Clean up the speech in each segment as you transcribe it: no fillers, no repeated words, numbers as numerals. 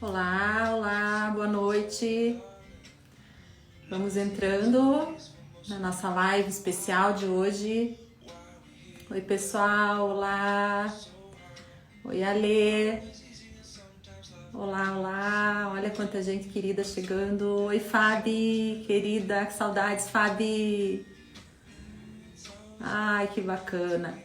Olá, olá, boa noite. Vamos entrando na nossa live especial de hoje. Oi, pessoal, olá. Oi, Alê. Olá, olá. Olha quanta gente querida chegando. Oi, Fabi, querida, que saudades, Fabi. Ai, que bacana.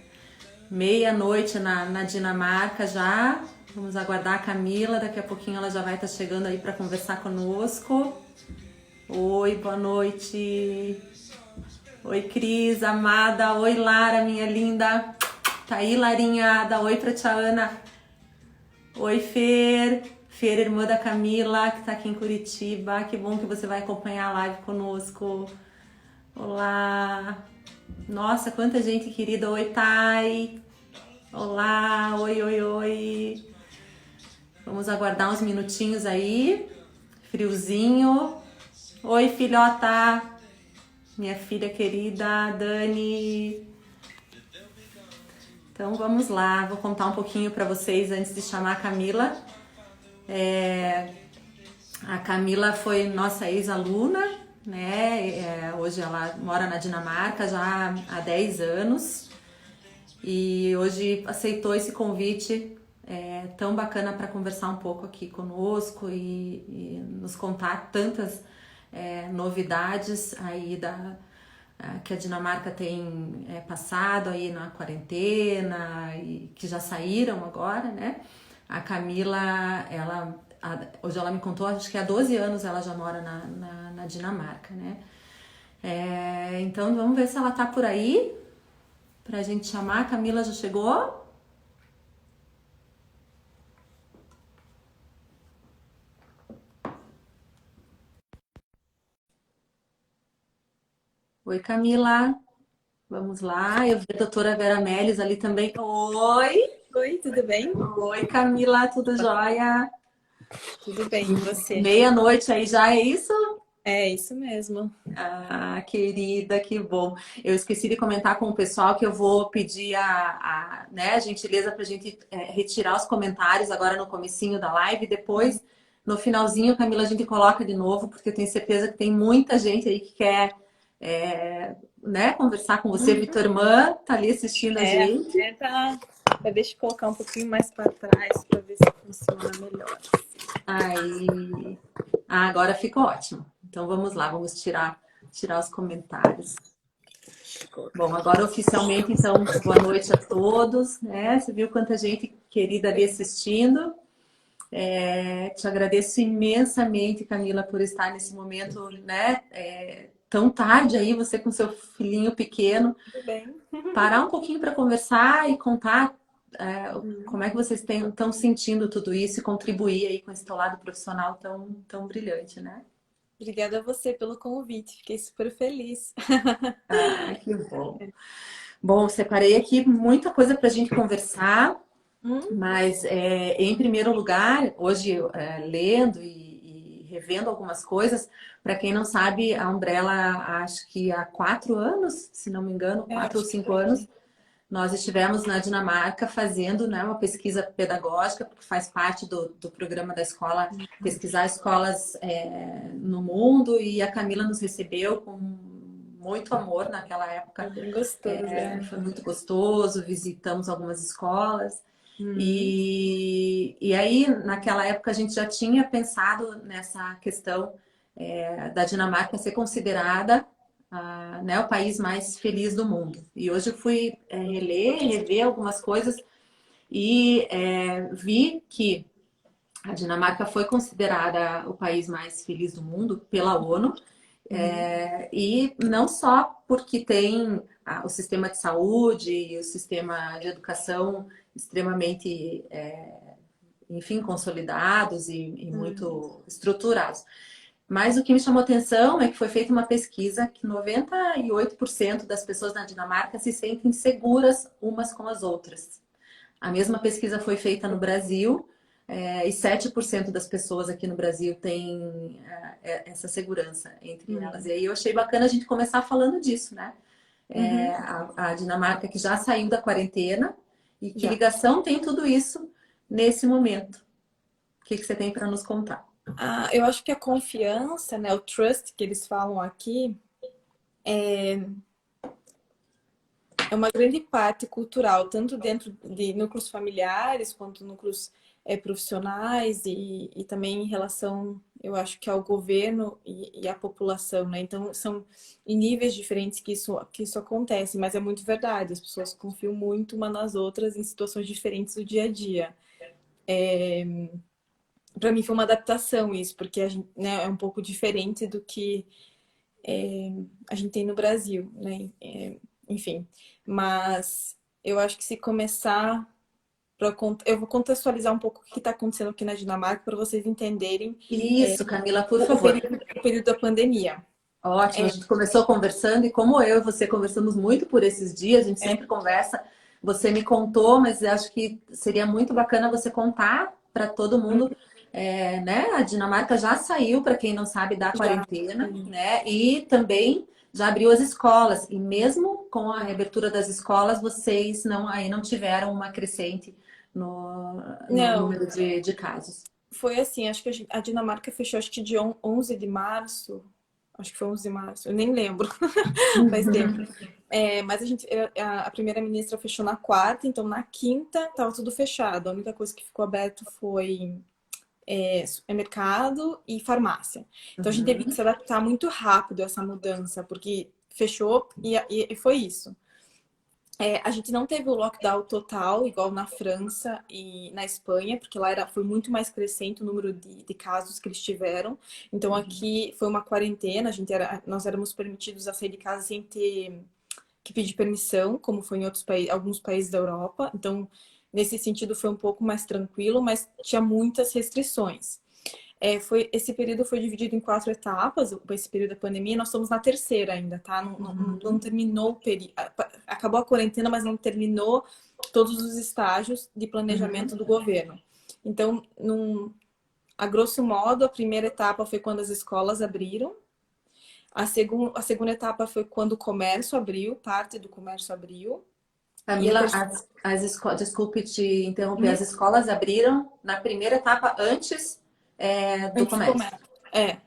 Meia-noite na Dinamarca já. Vamos aguardar a Camila, daqui a pouquinho ela já vai estar chegando aí para conversar conosco. Oi, boa noite. Oi, Cris, amada. Oi, Lara, minha linda. Tá aí, Larinha. Dá oi pra tia Ana. Oi, Fer. Fer, irmã da Camila, que tá aqui em Curitiba. Que bom que você vai acompanhar a live conosco. Olá. Nossa, quanta gente querida. Oi, Thay. Olá. Oi, oi, oi. Vamos aguardar uns minutinhos aí. Friozinho. Oi, filhota. Minha filha querida, Dani. Então vamos lá, vou contar um pouquinho para vocês antes de chamar a Camila. A Camila foi nossa ex-aluna, né? Hoje ela mora na Dinamarca já há 10 anos e hoje aceitou esse convite tão bacana para conversar um pouco aqui conosco e nos contar tantas novidades aí que a Dinamarca tem passado aí na quarentena e que já saíram agora, né? A Camila, hoje ela me contou, acho que há 12 anos ela já mora na Dinamarca, né? Então vamos ver se ela tá por aí pra gente chamar. A Camila já chegou? Oi, Camila. Vamos lá. Eu vi a doutora Vera Melis ali também. Oi! Oi, tudo bem? Oi, Camila, tudo jóia? Tudo bem, e você? Meia-noite aí já, é isso? É isso mesmo. Ah, querida, que bom. Eu esqueci de comentar com o pessoal que eu vou pedir a gentileza para a gente retirar os comentários agora no comecinho da live. Depois, no finalzinho, Camila, a gente coloca de novo, porque eu tenho certeza que tem muita gente aí que quer conversar com você. Vitor Irmã tá ali assistindo a gente. Tá. Deixa eu colocar um pouquinho mais para trás para ver se funciona melhor. Aí, agora ficou ótimo. Então vamos lá, vamos tirar os comentários. Bom, agora oficialmente, então, boa noite a todos, né? Você viu quanta gente querida ali assistindo. Te agradeço imensamente, Camila, por estar nesse momento, né? Tão tarde aí, você com seu filhinho pequeno. Tudo bem. Parar um pouquinho para conversar e contar como é que vocês estão sentindo tudo isso e contribuir aí com esse teu lado profissional tão brilhante, né? Obrigada a você pelo convite, fiquei super feliz. Ah, que bom. Bom, separei aqui muita coisa para a gente conversar, mas em primeiro lugar, hoje lendo e revendo algumas coisas, para quem não sabe, a Umbrella, acho que há 4 anos, se não me engano, Eu 4 ou 5 anos, nós estivemos na Dinamarca fazendo, né, uma pesquisa pedagógica, porque faz parte do programa da escola, pesquisar escolas no mundo, e a Camila nos recebeu com muito amor naquela época. foi bem gostoso, né? Foi muito gostoso, visitamos algumas escolas. E aí, naquela época, a gente já tinha pensado nessa questão da Dinamarca ser considerada né, o país mais feliz do mundo. E hoje eu fui rever algumas coisas e vi que a Dinamarca foi considerada o país mais feliz do mundo pela ONU. E não só porque tem o sistema de saúde e o sistema de educação extremamente, enfim, consolidados e muito estruturados. Mas o que me chamou atenção é que foi feita uma pesquisa que 98% das pessoas na Dinamarca se sentem seguras umas com as outras. A mesma pesquisa foi feita no Brasil, e 7% das pessoas aqui no Brasil têm essa segurança entre elas. E aí eu achei bacana a gente começar falando disso, né? A Dinamarca que já saiu da quarentena e que ligação tem tudo isso nesse momento. que você tem para nos contar? Eu acho que a confiança, né, o trust que eles falam aqui, é uma grande parte cultural, tanto dentro de núcleos familiares, quanto núcleos profissionais e também em relação, eu acho que ao governo e à população, né? Então, são em níveis diferentes que isso acontece, mas é muito verdade, as pessoas confiam muito umas nas outras em situações diferentes do dia a dia. Para mim foi uma adaptação isso, porque a gente, né, é um pouco diferente do que a gente tem no Brasil, né? Enfim, mas eu acho que se começar eu vou contextualizar um pouco o que está acontecendo aqui na Dinamarca para vocês entenderem Isso, Camila, por o favor. período da pandemia. Ótimo, a gente começou conversando e como eu e você conversamos muito por esses dias, a gente sempre conversa. Você me contou, mas eu acho que seria muito bacana você contar para todo mundo, né? A Dinamarca já saiu, para quem não sabe, da Já. quarentena, né? E também já abriu as escolas. E mesmo com a reabertura das escolas, vocês não tiveram uma crescente no Não, número de casos. foi assim, acho que a Dinamarca fechou, acho que de 11 de março, acho que foi 11 de março, eu nem lembro, faz tempo. Mas a primeira-ministra fechou na quarta, então na quinta estava tudo fechado. A única coisa que ficou aberto foi mercado e farmácia. Então a gente teve que Uhum. se adaptar muito rápido a essa mudança, porque fechou e foi isso. A gente não teve o lockdown total, igual na França e na Espanha, porque lá foi muito mais crescente o número de casos que eles tiveram. Então aqui foi uma quarentena, nós éramos permitidos a sair de casa sem ter que pedir permissão, como foi em alguns países da Europa. Então, nesse sentido, foi um pouco mais tranquilo, mas tinha muitas restrições. Esse período foi dividido em 4 etapas, esse período da pandemia, nós estamos na terceira ainda, tá? Não terminou o período. Acabou a quarentena, mas não terminou todos os estágios de planejamento do governo. Então, a grosso modo, a primeira etapa foi quando as escolas abriram. A segunda etapa foi quando o comércio abriu, parte do comércio abriu. E a Camila, terceira. desculpe te interromper, as escolas abriram na primeira etapa antes do Antes do comércio. comércio.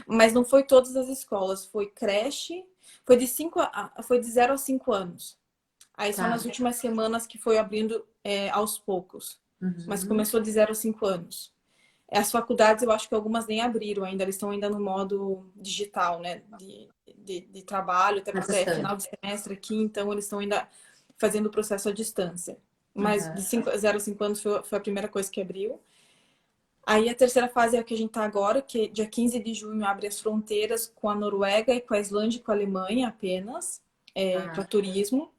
Mas não foi todas as escolas, foi creche, foi de 0 a 5 anos. Aí só Tá. nas últimas semanas que foi abrindo aos poucos. Mas Uhum. começou de 0 a 5 anos. As faculdades, eu acho que algumas nem abriram ainda, eles estão ainda no modo digital, né? De trabalho, até Na porque é distância. final de semestre aqui, então eles estão ainda fazendo o processo à distância. Mas de Uhum. 0 a 5 anos foi a primeira coisa que abriu. Aí a terceira fase é a que a gente está agora, que dia 15 de junho abre as fronteiras com a Noruega e com a Islândia e com a Alemanha apenas, para Ah, turismo.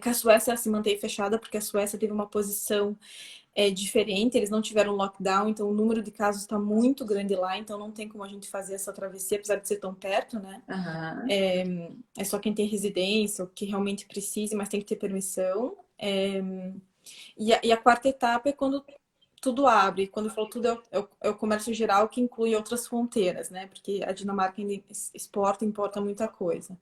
Que a Suécia se mantém fechada, porque a Suécia teve uma posição diferente, eles não tiveram lockdown, então o número de casos está muito grande lá, então não tem como a gente fazer essa travessia, apesar de ser tão perto, né? aham. É só quem tem residência, ou que realmente precise, mas tem que ter permissão. E a quarta etapa é quando tudo abre. Quando eu falo tudo, é o comércio geral que inclui outras fronteiras, né? Porque a Dinamarca ainda importa muita coisa.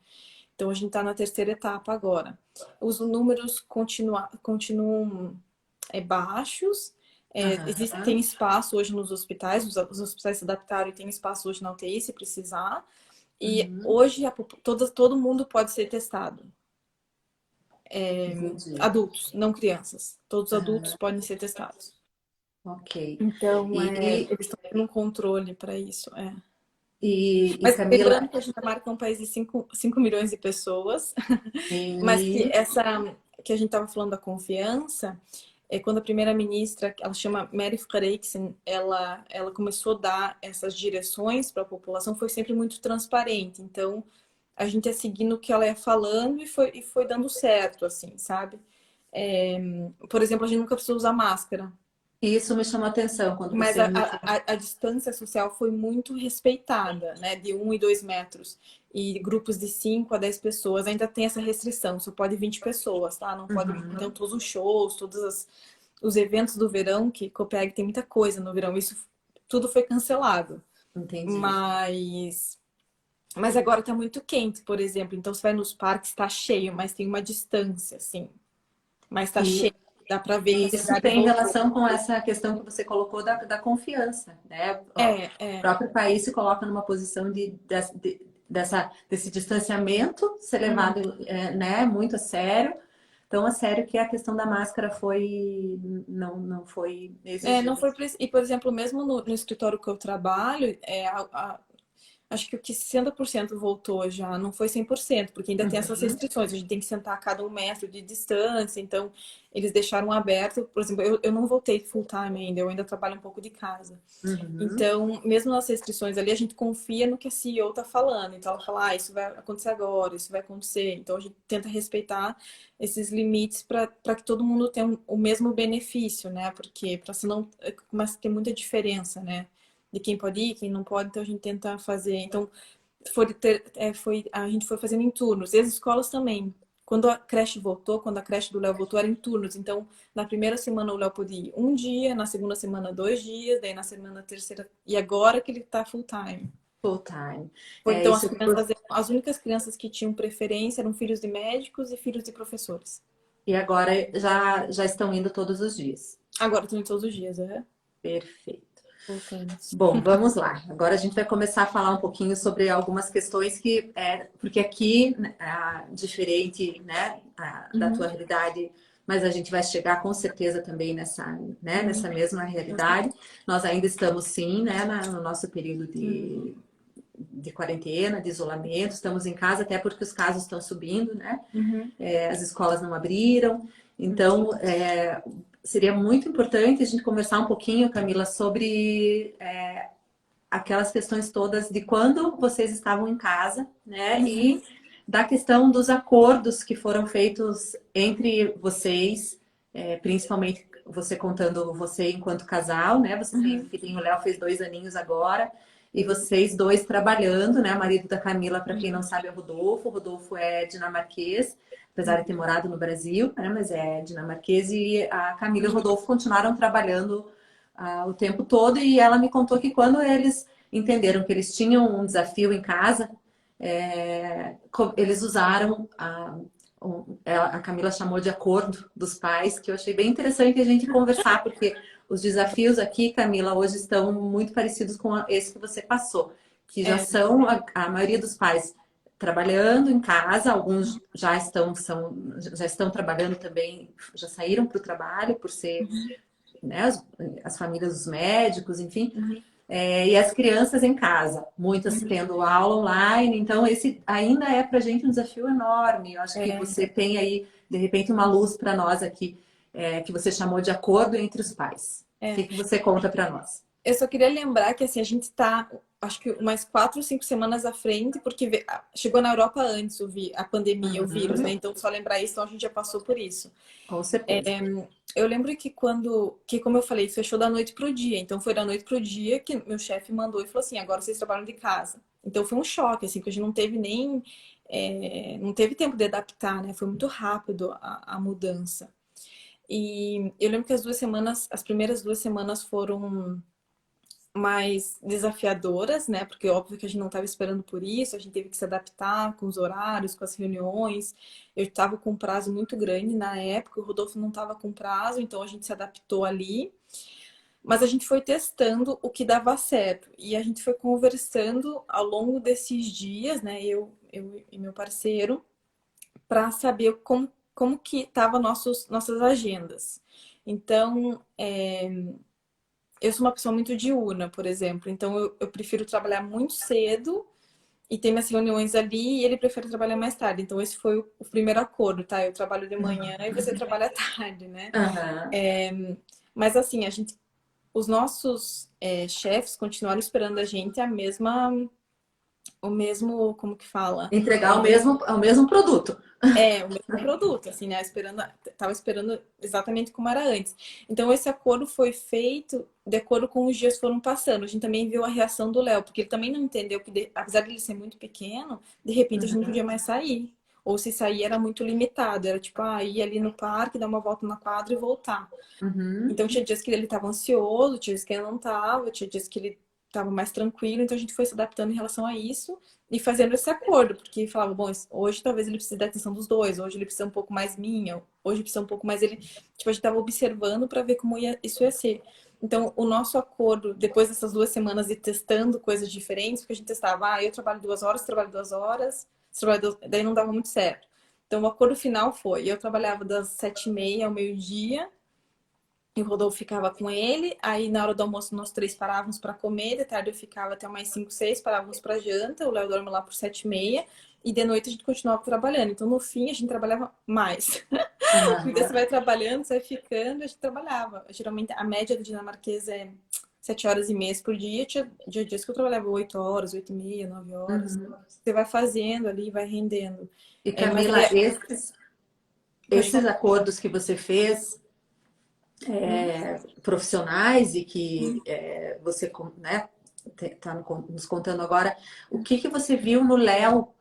Então a gente está na terceira etapa agora. Os números continuam baixos. Tem Aham. espaço hoje nos hospitais, os hospitais se adaptaram e tem espaço hoje na UTI se precisar. E Uhum. hoje todo mundo pode ser testado. Entendi. Adultos, não crianças. Todos os adultos Aham. podem ser testados. Ok. Então, E, eles estão tendo um controle para isso. e Mas lembrando Camila, que a Dinamarca é um país de 5 milhões de pessoas, mas e que a gente estava falando da confiança, quando a primeira-ministra, ela chama Mette Frederiksen, ela começou a dar essas direções para a população, foi sempre muito transparente. Então, a gente ia seguindo o que ela ia falando e foi dando certo, assim, sabe? Por exemplo, a gente nunca precisou usar máscara. isso me chamou a atenção quando Mas você a, me a, a distância social foi muito respeitada, né? De 1 e 2 metros. E grupos de 5 a 10 pessoas ainda tem essa restrição, só pode 20 pessoas, tá? Não pode. Então, Uhum. todos os shows, os eventos do verão, que Copenhague tem muita coisa no verão, isso tudo foi cancelado. Entendi. Mas agora tá muito quente, por exemplo. Então, você vai nos parques, tá cheio, mas tem uma distância, assim. Mas tá E cheio. dá para ver que a E isso cidade tem voltou. relação com essa questão que você colocou da confiança, né? Ó, o É. próprio país se coloca numa posição desse distanciamento ser Uhum. levado, né, muito a sério. Tão a sério que a questão da máscara não foi Não exigida. foi e por exemplo, mesmo no escritório que eu trabalho, acho que o que 60% voltou já, não foi 100%, porque ainda tem essas Uhum, restrições. A gente tem que sentar a cada 1 metro de distância, então eles deixaram aberto. Por exemplo, eu não voltei full time ainda, eu ainda trabalho um pouco de casa. uhum. Então, mesmo nas restrições ali, a gente confia no que a CEO está falando. Então, ela fala, isso vai acontecer agora, isso vai acontecer. Então, a gente tenta respeitar esses limites para que todo mundo tenha o mesmo benefício, né? Porque para senão começa a ter muita diferença, né? De quem pode ir, quem não pode. Então, a gente tenta fazer. Então, a gente foi fazendo em turnos. E as escolas também. Quando a creche voltou, quando a creche do Léo voltou, era em turnos. Então, na primeira semana o Léo podia ir 1 dia, na segunda semana 2 dias, daí na semana terceira. E agora que ele tá full time. Full time. É Então, isso que as únicas crianças que tinham preferência eram filhos de médicos e filhos de professores. e agora já estão indo todos os dias. Agora estão indo todos os dias, Perfeito. voltamos. Bom, vamos lá. Agora a gente vai começar a falar um pouquinho sobre algumas questões porque aqui, né, diferente, né, da tua Uhum, realidade, mas a gente vai chegar com certeza também uhum, nessa mesma realidade. Nós ainda estamos sim, né, no nosso período de quarentena, de isolamento, estamos em casa até porque os casos estão subindo, né? uhum, As escolas não abriram. Então, seria muito importante a gente conversar um pouquinho, Camila, sobre aquelas questões todas de quando vocês estavam em casa, né? uhum, E da questão dos acordos que foram feitos entre vocês, principalmente você contando você enquanto casal, né? Você tem um uhum, filhinho, o Léo fez 2 aninhos agora, e vocês dois trabalhando, né? O marido da Camila, para quem não sabe, é o Rodolfo. O Rodolfo é dinamarquês, apesar de ter morado no Brasil, né? Mas é dinamarquês, e a Camila e o Rodolfo continuaram trabalhando o tempo todo, e ela me contou que quando eles entenderam que eles tinham um desafio em casa, eles usaram a Camila chamou de acordo dos pais, que eu achei bem interessante a gente conversar, porque os desafios aqui, Camila, hoje estão muito parecidos com esse que você passou, que já é, são a maioria dos pais trabalhando em casa, alguns já estão trabalhando também, já saíram para o trabalho por ser, né, as famílias dos médicos, enfim, uhum, e as crianças em casa, muitas uhum, tendo aula online, então esse ainda é para a gente um desafio enorme. Eu acho que é, você tem aí, de repente, uma luz para nós aqui, que você chamou de acordo entre os pais. O é. que você conta para nós? Eu só queria lembrar que assim, a gente está, acho que umas 4 ou 5 semanas à frente, porque chegou na Europa antes a pandemia, o vírus, né? Uhum, Então, só lembrar isso, então a gente já passou por isso. com certeza. Eu lembro que como eu falei, fechou da noite pro dia. Então, foi da noite pro dia que meu chefe mandou e falou assim: agora vocês trabalham de casa. Então, foi um choque, assim, porque a gente não teve não teve tempo de adaptar, né? Foi muito rápido a mudança. E eu lembro que as primeiras 2 semanas foram mais desafiadoras, né? Porque óbvio que a gente não estava esperando por isso, a gente teve que se adaptar com os horários, com as reuniões. Eu estava com um prazo muito grande na época, o Rodolfo não estava com prazo, então a gente se adaptou ali. Mas a gente foi testando o que dava certo e a gente foi conversando ao longo desses dias, né? Eu e meu parceiro, para saber como que estavam nossas agendas. Então, eu sou uma pessoa muito diurna, por exemplo, então eu prefiro trabalhar muito cedo e ter minhas reuniões ali e ele prefere trabalhar mais tarde. Então, esse foi o primeiro acordo, tá? Eu trabalho de manhã e você trabalha à tarde, né? Uhum. Mas assim, os nossos chefes continuaram esperando a gente o mesmo, como que fala? Entregar o mesmo produto. O mesmo produto, assim, né? Tava esperando exatamente como era antes. Então, esse acordo foi feito de acordo com os dias foram passando. A gente também viu a reação do Léo, porque ele também não entendeu que, apesar de ele ser muito pequeno, de repente a gente não podia mais sair. Ou se sair era muito limitado. Era tipo, ir ali no parque, dar uma volta na quadra e voltar. Uhum. Então, tinha dias que ele estava ansioso, tinha dias que ele não estava, tinha dias que ele estava mais tranquilo, então a gente foi se adaptando em relação a isso e fazendo esse acordo, porque falava, bom, hoje talvez ele precise da atenção dos dois, hoje ele precisa um pouco mais minha, hoje precisa um pouco mais ele. Tipo, a gente estava observando para ver como isso ia ser. Então, o nosso acordo, depois dessas 2 semanas de testando coisas diferentes, porque a gente testava, eu trabalho 2 horas, trabalho 2 horas, daí não dava muito certo. Então, o acordo final foi, eu trabalhava das 7h30 ao meio-dia, e o Rodolfo ficava com ele, aí na hora do almoço nós 3 parávamos para comer, de tarde eu ficava até mais 5, 6, parávamos para janta, o Léo dorme lá por 7h30, e de noite a gente continuava trabalhando. Então, no fim, a gente trabalhava mais. Porque você vai trabalhando, você vai ficando, a gente trabalhava. Geralmente, a média do dinamarquês é 7h30 por dia. Tinha dias que eu trabalhava 8 horas, 8h30, 9 horas. Você vai fazendo ali, vai rendendo. E Mas Camila, esses acordos que você fez, profissionais e que você, né, está nos contando agora, o que você viu no Léo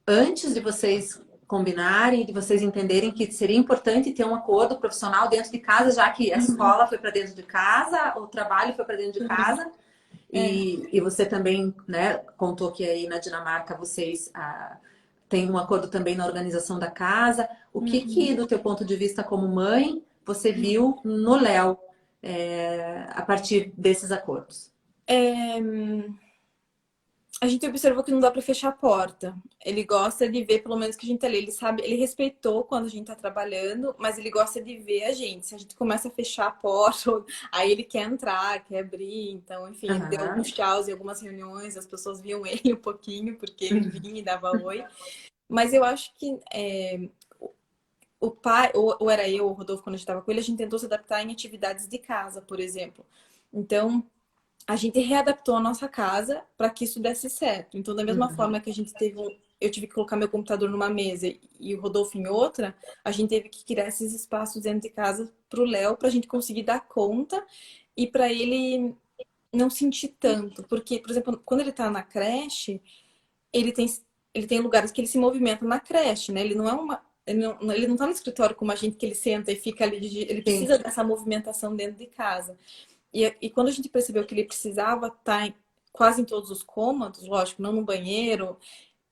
antes de vocês combinarem, de vocês entenderem que seria importante ter um acordo profissional dentro de casa, já que a escola foi para dentro de casa, o trabalho foi para dentro de casa, e você também, né, contou que aí na Dinamarca vocês têm um acordo também na organização da casa. O que do teu ponto de vista como mãe, você viu no Léo a partir desses acordos? A gente observou que não dá para fechar a porta. Ele gosta de ver, pelo menos, que a gente tá ali. Ele sabe, ele respeitou quando a gente tá trabalhando, mas ele gosta de ver a gente. Se a gente começa a fechar a porta, aí ele quer entrar, quer abrir. Então, enfim, ele deu alguns tchauz em algumas reuniões, as pessoas viam ele um pouquinho, porque ele vinha e dava oi. Mas eu acho que o pai, ou era eu, ou o Rodolfo, quando a gente estava com ele, a gente tentou se adaptar em atividades de casa, por exemplo. Então, a gente readaptou a nossa casa para que isso desse certo. Então, da mesma forma que a gente eu tive que colocar meu computador numa mesa e o Rodolfo em outra, a gente teve que criar esses espaços dentro de casa para o Léo, para a gente conseguir dar conta e para ele não sentir tanto. Porque, por exemplo, quando ele está na creche, ele tem lugares que ele se movimenta na creche, né? Ele não é ele não tá no escritório como a gente, que ele senta e fica ali. Ele precisa dessa movimentação dentro de casa. E quando a gente percebeu que ele precisava estar quase em todos os cômodos, lógico, não no banheiro,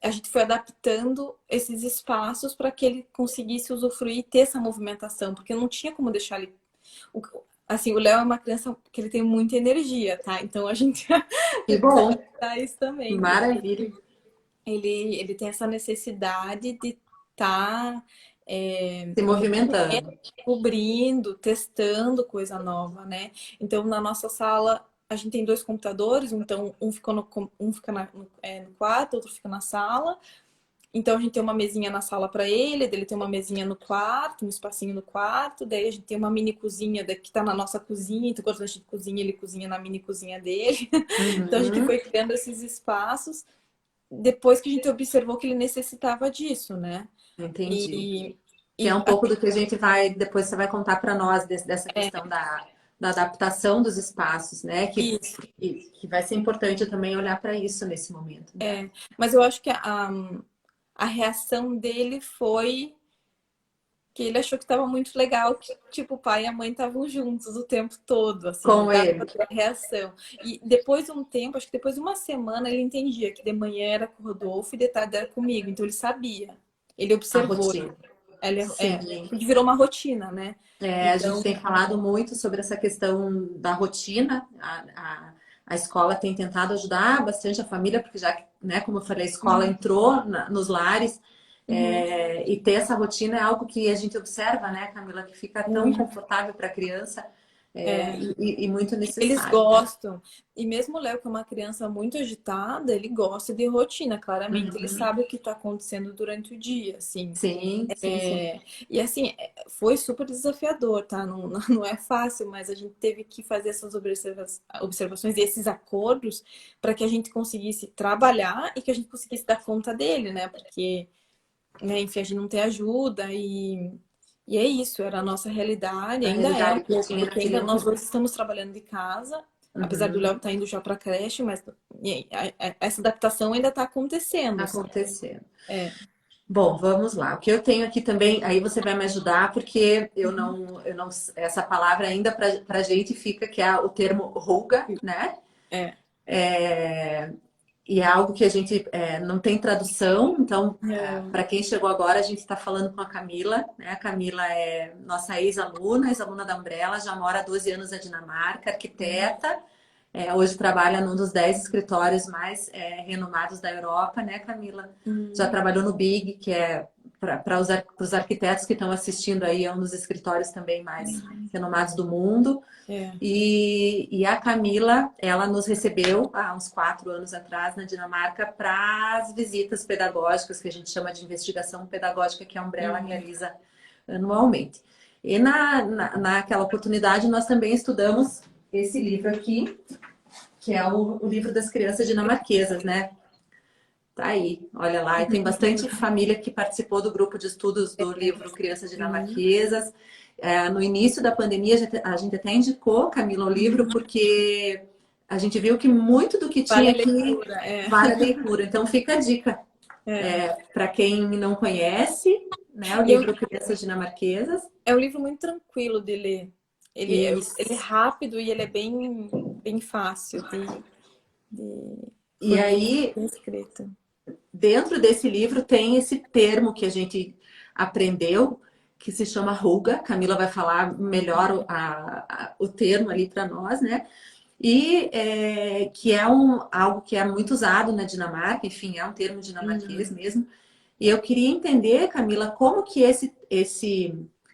a gente foi adaptando esses espaços para que ele conseguisse usufruir e ter essa movimentação, porque não tinha como deixar ele. Assim, o Léo é uma criança que ele tem muita energia, tá? Então a gente Que bom. adaptar isso também. Maravilha. Ele tem essa necessidade de estar se movimentando, descobrindo, testando coisa nova, né? Então, na nossa sala, a gente tem 2 computadores, então um fica no quarto, outro fica na sala. Então, a gente tem uma mesinha na sala para ele tem uma mesinha no quarto, um espacinho no quarto. Daí, a gente tem uma mini cozinha que tá na nossa cozinha. Então, quando a gente cozinha, ele cozinha na mini cozinha dele. Então, a gente foi criando esses espaços depois que a gente observou que ele necessitava disso, né? Entendi. Que é um pouco do que a gente depois você vai contar para nós dessa questão da adaptação dos espaços, né? Que vai ser importante também olhar para isso nesse momento. Né? Mas eu acho que a reação dele foi que ele achou que estava muito legal, que tipo, o pai e a mãe estavam juntos o tempo todo, assim, com ele. A reação. E depois de um tempo, acho que depois de uma semana, ele entendia que de manhã era com o Rodolfo e de tarde era comigo, então ele sabia. Ele observou. Porque virou uma rotina, né? Então... a gente tem falado muito sobre essa questão da rotina. A escola tem tentado ajudar bastante a família, porque já, né, como eu falei, a escola entrou nos lares. E ter essa rotina é algo que a gente observa, né, Camila, que fica tão confortável para a criança e muito necessário. Eles gostam. E mesmo o Léo, que é uma criança muito agitada, ele gosta de rotina, claramente. Ele sabe o que está acontecendo durante o dia, assim. Sim. E assim, foi super desafiador, tá? Não é fácil, mas a gente teve que fazer essas observações e esses acordos para que a gente conseguisse trabalhar e que a gente conseguisse dar conta dele, né? Porque... né? Enfim, a gente não tem ajuda e é isso, era a nossa realidade, ainda é, porque ainda nós dois estamos trabalhando de casa, apesar do Léo estar indo já para a creche, mas essa adaptação ainda está acontecendo. Acontecendo. Bom, vamos lá. O que eu tenho aqui também, aí você vai me ajudar, porque eu não, essa palavra ainda para a gente fica que é o termo ruga, né? É. É, e é algo que a gente não tem tradução, então, Não. para quem chegou agora, a gente está falando com a Camila, né? A Camila é nossa ex-aluna, ex-aluna da Umbrella, já mora há 12 anos na Dinamarca, arquiteta, hoje trabalha num dos 10 escritórios mais renomados da Europa, né, Camila? Já Hum, trabalhou no Big, que é para os arquitetos que estão assistindo aí, é um dos escritórios também mais renomados do mundo. é. E a Camila, ela nos recebeu há uns 4 anos atrás na Dinamarca para as visitas pedagógicas, que a gente chama de investigação pedagógica, que a Umbrella Hum, realiza anualmente. E naquela oportunidade, nós também estudamos esse livro aqui, que é o livro das crianças dinamarquesas, né? Tá aí, olha lá. E tem bastante família que participou do grupo de estudos do livro Crianças hum, Dinamarquesas. No início da pandemia, a gente até indicou, Camila, o livro, porque a gente viu que muito do que vale tinha a aqui leitura, é. vale a leitura. Então, fica a dica. É. Para quem não conhece, né, o E livro Crianças Dinamarquesas. é um livro muito tranquilo de ler. Ele é Isso. rápido e ele é bem fácil de... E Foi aí, bem escrito. dentro desse livro tem esse termo que a gente aprendeu, que se chama ruga. Camila vai falar melhor o termo ali para nós, né? E que é algo que é muito usado na Dinamarca, enfim, é um termo dinamarquês Hum, mesmo. E eu queria entender, Camila, como que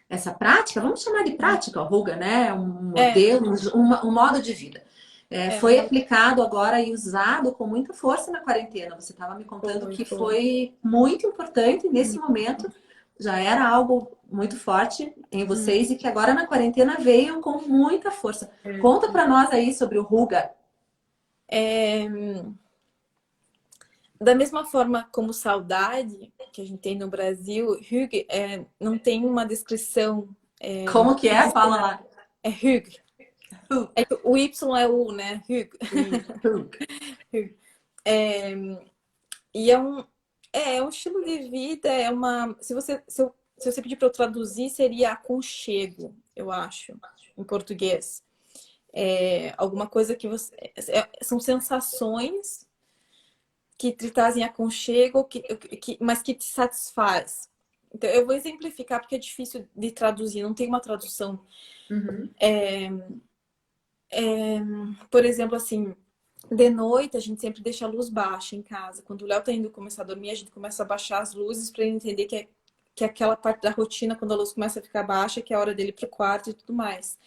essa prática, vamos chamar de prática, a ruga, né? Um é, modelo, um modo de vida. Foi é, aplicado agora e usado com muita força na quarentena. Você estava me contando que foi. foi muito importante nesse momento, já era algo muito forte em Hum, vocês e que agora na quarentena veio com muita força. é. Conta para nós aí sobre o Ruga. É, da mesma forma como saudade, que a gente tem no Brasil, hygge não tem uma descrição. Como que é? Fala lá. É hygge. Hug. É que o Y é o, né? Hygge. Hug. Hygge. É, e é um estilo de vida, é uma. Se você pedir para eu traduzir, seria aconchego, eu acho, em português. Alguma coisa que você. São sensações que te trazem aconchego, mas que te satisfaz. Então, eu vou exemplificar porque é difícil de traduzir, não tem uma tradução. Uhum. Por exemplo, assim, de noite a gente sempre deixa a luz baixa em casa. Quando o Léo tá indo começar a dormir, a gente começa a baixar as luzes para ele entender que é aquela parte da rotina, quando a luz começa a ficar baixa, que é a hora dele ir pro quarto e tudo mais.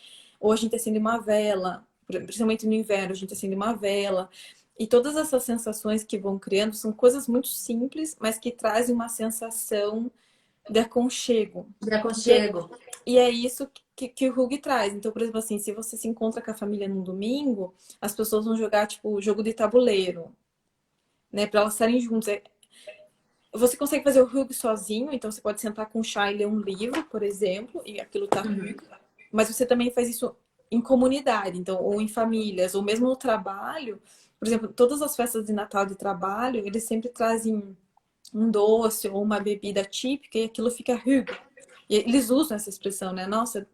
Ou a gente acende uma vela, principalmente no inverno, a gente acende uma vela. E todas essas sensações que vão criando são coisas muito simples, mas que trazem uma sensação de aconchego. De E é, aconchego. e é isso que o Hug traz. Então, por exemplo, assim, se você se encontra com a família num domingo, as pessoas vão jogar, tipo, jogo de tabuleiro, né? Para elas estarem juntas. Você consegue fazer o Hug sozinho, então você pode sentar com o chá e ler um livro, por exemplo, e aquilo tá Hug. Mas você também faz isso em comunidade, então, ou em famílias, ou mesmo no trabalho. Por exemplo, todas as festas de Natal de trabalho, eles sempre trazem um doce ou uma bebida típica e aquilo fica Hug. E eles usam essa expressão, né? Nossa,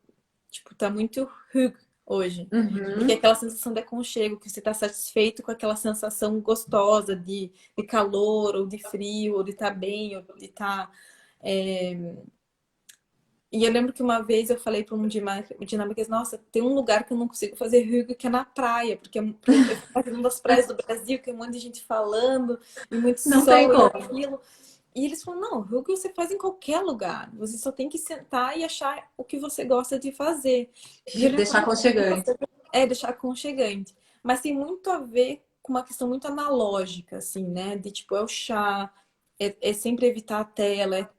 tipo, tá muito hug hoje. Porque é Uhum. aquela sensação de aconchego, que você tá satisfeito com aquela sensação gostosa de calor, ou de frio, ou de estar bem, ou de estar. E eu lembro que uma vez eu falei para um dinamarquês, nossa, tem um lugar que eu não consigo fazer hug, que é na praia, porque eu fico fazendo uma das praias do Brasil, que é um monte de gente falando, e muito Não tem sol e como. aquilo. E eles falam, não, hug você faz em qualquer lugar. Você só tem que sentar e achar o que você gosta de fazer. E eu lembro, Deixar aconchegante. deixar aconchegante. Mas tem muito a ver com uma questão muito analógica, assim, né? De tipo, é o chá, é sempre evitar a tela,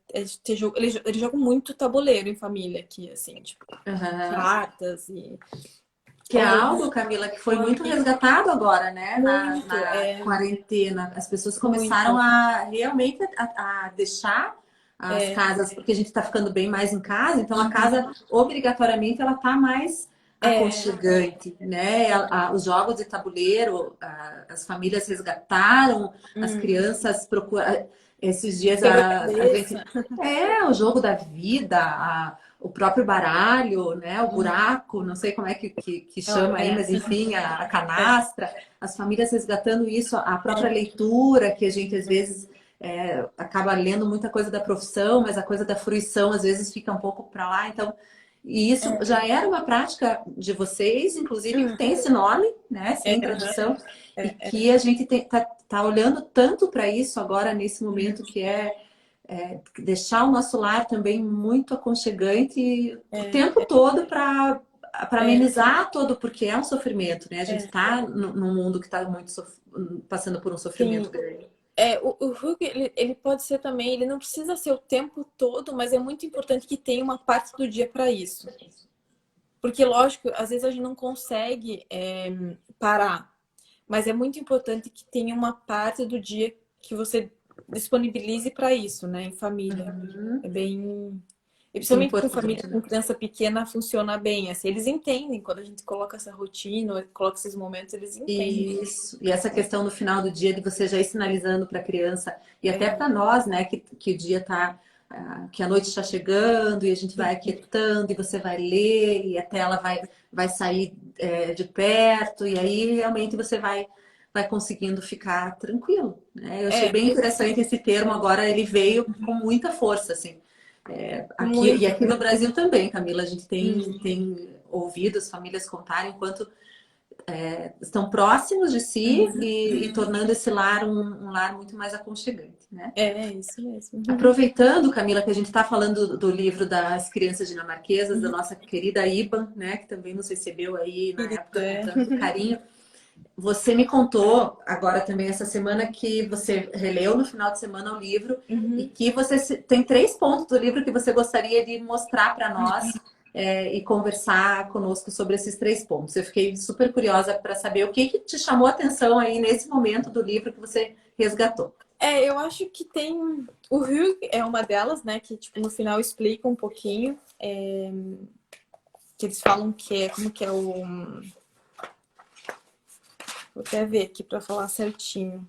ter jogo. Eles jogam muito tabuleiro em família aqui, assim, tipo, Uhum. cartas e. Que é algo, Camila, que foi muito resgatado agora, né? Na, Muito, na quarentena. As pessoas começaram muito. a realmente a deixar as É, casas, porque a gente está ficando bem mais em casa, então a casa, uhum, obrigatoriamente, ela está mais é, aconchegante, né? Os jogos de tabuleiro, as famílias resgataram, as hum, crianças procuram. Esses dias a gente. Quebra-cabeça. É, o jogo da vida, o próprio baralho, né? O buraco, não sei como é que chama aí, É, mas enfim, a é, canastra, as famílias resgatando isso, a própria leitura, que a gente às vezes acaba lendo muita coisa da profissão, mas a coisa da fruição às vezes fica um pouco para lá. Então, e isso já era uma prática de vocês, inclusive, que tem esse nome, né? é, Sem tradução, e é, que a gente tá olhando tanto para isso agora, nesse momento que deixar o nosso lar também muito aconchegante o é, tempo todo para é, amenizar todo, porque é um sofrimento, né? A gente é. está num mundo que está muito passando por um sofrimento Sim. grande. O Hugh, ele pode ser também, ele não precisa ser o tempo todo, mas é muito importante que tenha uma parte do dia para isso. Porque, lógico, às vezes a gente não consegue parar, mas é muito importante que tenha uma parte do dia que você disponibilize para isso, né, em família. Uhum. É bem. E principalmente com família Importante, com né? criança pequena funciona bem, assim, eles entendem quando a gente coloca essa rotina, coloca esses momentos, eles entendem. Isso. E essa questão no final do dia de você já ir sinalizando para a criança e até É, para nós, né, que o dia tá, que a noite está chegando e a gente vai aquietando e você vai ler e até ela vai sair de perto e aí realmente você vai conseguindo ficar tranquilo, né? Eu achei é, bem interessante esse termo agora, ele veio com muita força, assim. Aqui, e muito. aqui no Brasil também, Camila, a gente Hum. tem ouvido as famílias contarem o quanto estão próximos de si Uhum. e tornando esse lar um lar muito mais aconchegante, né? É isso mesmo. Aproveitando, Camila, que a gente está falando do livro das crianças dinamarquesas, da Uhum. nossa querida Iban, né, que também nos recebeu aí na Querida, época com tanto carinho. Você me contou agora também essa semana que você releu no final de semana o livro e Uhum. que você tem 3 pontos do livro que você gostaria de mostrar para nós e conversar conosco sobre esses 3 pontos. Eu fiquei super curiosa para saber o que te chamou a atenção aí nesse momento do livro que você resgatou. Eu acho que tem. O Hugh é uma delas, né? Que tipo, no final explica um pouquinho. Que eles falam que é. Como que é o. Vou até ver aqui para falar certinho.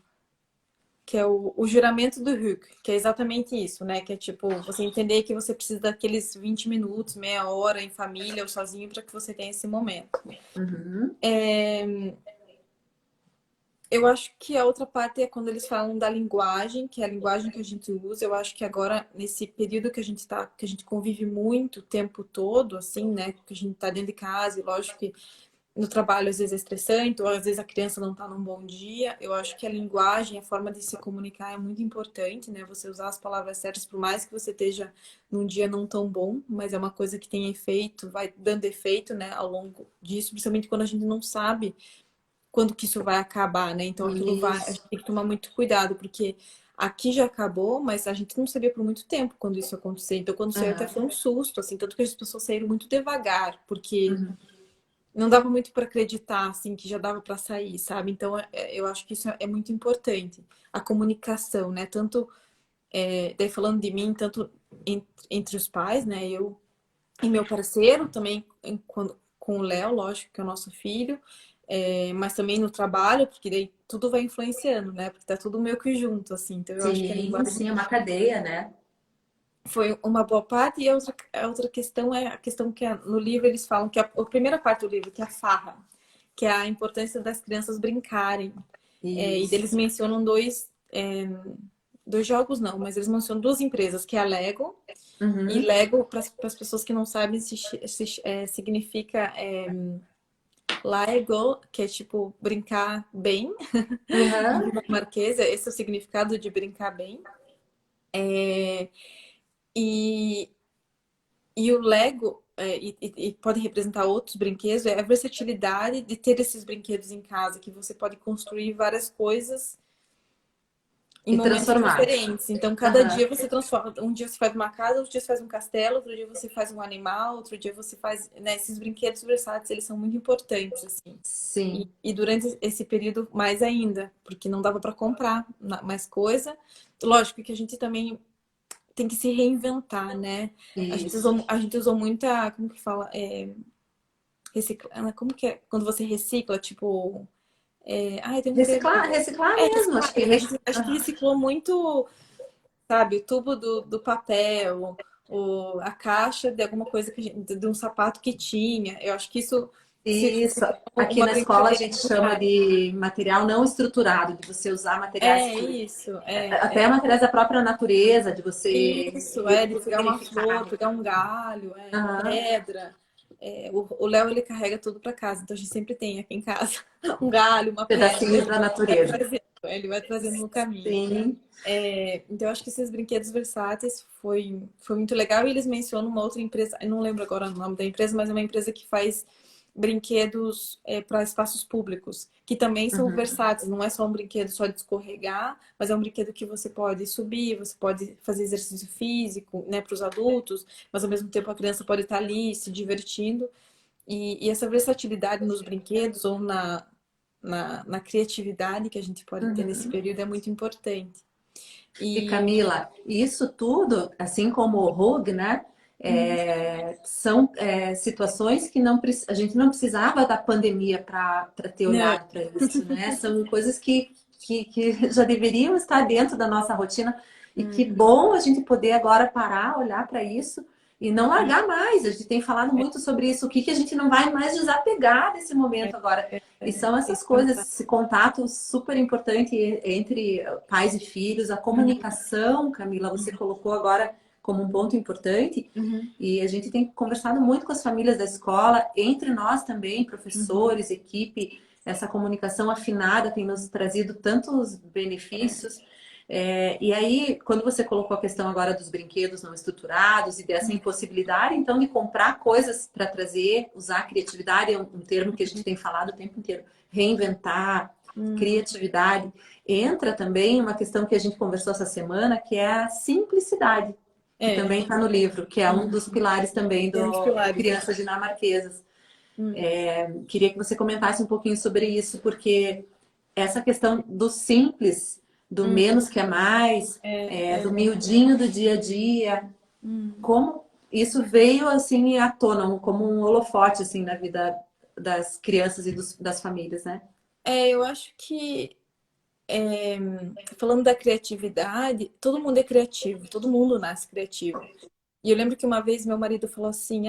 Que é o juramento do Hugh, que é exatamente isso, né? Que é tipo, você entender que você precisa daqueles 20 minutos, meia hora em família ou sozinho para que você tenha esse momento. Uhum. Eu acho que a outra parte é quando eles falam da linguagem, que é a linguagem que a gente usa. Eu acho que agora, nesse período que a gente tá, que a gente convive muito o tempo todo, assim, né? Que a gente tá dentro de casa, e lógico que no trabalho às vezes é estressante, ou às vezes a criança não tá num bom dia. Eu acho que a linguagem, a forma de se comunicar é muito importante, né? Você usar as palavras certas, por mais que você esteja num dia não tão bom, mas é uma coisa que tem efeito, vai dando efeito, né, ao longo disso, principalmente quando a gente não sabe quando que isso vai acabar, né? Então aquilo vai, a Isso. gente tem que tomar muito cuidado, porque aqui já acabou, mas a gente não sabia por muito tempo quando isso ia acontecer. Então quando saiu até Uhum. foi um susto, assim, tanto que as pessoas saíram muito devagar, porque Uhum. não dava muito para acreditar, assim, que já dava para sair, sabe? Então eu acho que isso é muito importante, a comunicação, né? Tanto, daí falando de mim, tanto entre os pais, né? Eu e meu parceiro também, com o Léo, lógico, que é o nosso filho, mas também no trabalho, porque daí tudo vai influenciando, né? Porque tá tudo meio que junto, assim. Então eu acho que a Sim, linguagem sim, é uma cadeia, né? foi uma boa parte, e a outra questão é a questão que no livro eles falam que a primeira parte do livro, que é a farra, que é a importância das crianças brincarem. E Isso. eles mencionam dois jogos, não, mas eles mencionam duas empresas, que é a Lego. E Uhum. Lego, para as pessoas que não sabem, significa Lego, que é tipo brincar bem, em Uhum. dinamarquês, esse é o significado de brincar bem. E, e o Lego, e pode representar outros brinquedos, é a versatilidade de ter esses brinquedos em casa, que você pode construir várias coisas em E momentos transformar. diferentes. Então, cada Aham. dia você transforma. Um dia você faz uma casa, outro dia você faz um castelo, outro dia você faz um animal, outro dia você faz. Né, esses brinquedos versáteis, eles são muito importantes, assim. E, Sim, e durante esse período, mais ainda, porque não dava para comprar mais coisa. Lógico que a gente também tem que se reinventar, né? isso. A gente usou muita. Como que fala? Como que é? Quando você recicla, tipo. Tem um termo. Reciclar mesmo, acho que A gente acho que reciclou muito sabe? O tubo do papel, a caixa de alguma coisa de um sapato que tinha. Eu acho que isso se Isso. tornou Aqui uma na escola a brincadeira gente muito chama cara. de material não estruturado, de você usar materiais É que isso, até materiais da própria natureza, de você isso, é de pegar uma flor, verificar. pegar um galho, uma Aham. pedra. O Léo, ele carrega tudo para casa, então a gente sempre tem aqui em casa um galho, uma pedra, Pedacinhos da natureza. ele vai trazendo no caminho. Sim. Então, eu acho que esses brinquedos versáteis foi muito legal. E eles mencionam uma outra empresa, eu não lembro agora o nome da empresa, mas é uma empresa que faz brinquedos para espaços públicos, que também são Uhum. versáteis. Não é só um brinquedo só de escorregar, mas é um brinquedo que você pode subir, você pode fazer exercício físico, né, para os adultos, mas ao mesmo tempo a criança pode estar ali se divertindo. E essa versatilidade nos brinquedos ou na criatividade que a gente pode ter nesse Uhum. período é muito importante. E E Camila, isso tudo, assim como o RUG, né? uhum, São situações que não, a gente não precisava da pandemia para ter não, olhado para isso, né? São coisas que já deveriam estar dentro da nossa rotina e que uhum, bom a gente poder agora parar, olhar para isso e não largar mais. A gente tem falado muito sobre isso, o que a gente não vai mais desapegar desse momento agora. E são essas isso é coisas, fantástico. esse contato super importante entre pais e filhos, a Uhum, comunicação, Camila, você colocou agora como um ponto importante, uhum, e a gente tem conversado muito com as famílias da escola, entre nós também, uhum. professores, equipe, essa comunicação afinada tem nos trazido tantos benefícios. E aí, quando você colocou a questão agora dos brinquedos não estruturados e dessa impossibilidade, então, de comprar coisas para trazer, usar a criatividade, é um termo que a gente tem falado o tempo inteiro, reinventar, Hum, criatividade, entra também uma questão que a gente conversou essa semana, que é a simplicidade, que é, também está no livro, que é um uhum. dos pilares também É um dos do pilares. Crianças Dinamarquesas. Hum, Queria que você comentasse um pouquinho sobre isso, porque essa questão do simples, do hum, menos que é mais, do é, miudinho do dia a dia, hum. como isso veio assim à tona, como um holofote assim na vida das crianças e das famílias, né? Eu acho que é, falando da criatividade, todo mundo é criativo, todo mundo nasce criativo. E eu lembro que uma vez meu marido falou assim,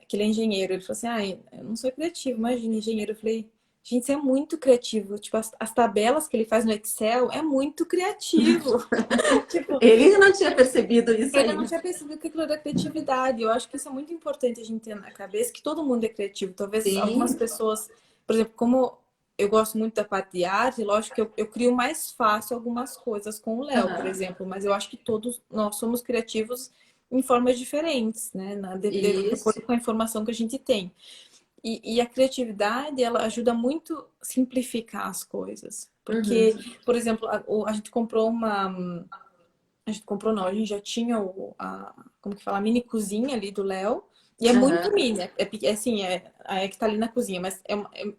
que ele é engenheiro, ele falou assim, eu não sou criativo, imagina, engenheiro. Eu falei, gente, você é muito criativo. Tipo, as tabelas que ele faz no Excel é muito criativo. Tipo, Ele não tinha percebido isso ele não ainda. tinha percebido que aquilo era criatividade. Eu acho que isso é muito importante a gente ter na cabeça, que todo mundo é criativo. Talvez algumas Sim. pessoas, por exemplo, como eu gosto muito da parte de arte, lógico que eu crio mais fácil algumas coisas com o Léo, por Aham. exemplo, mas eu acho que todos nós somos criativos em formas diferentes, né? De Isso. acordo com a informação que a gente tem. E a criatividade, ela ajuda muito a simplificar as coisas. Porque, Uhum. por exemplo, a gente comprou a gente comprou não, a gente já tinha como que fala, a mini cozinha ali do Léo. E é muito Aham. mini, assim, é que tá ali na cozinha, mas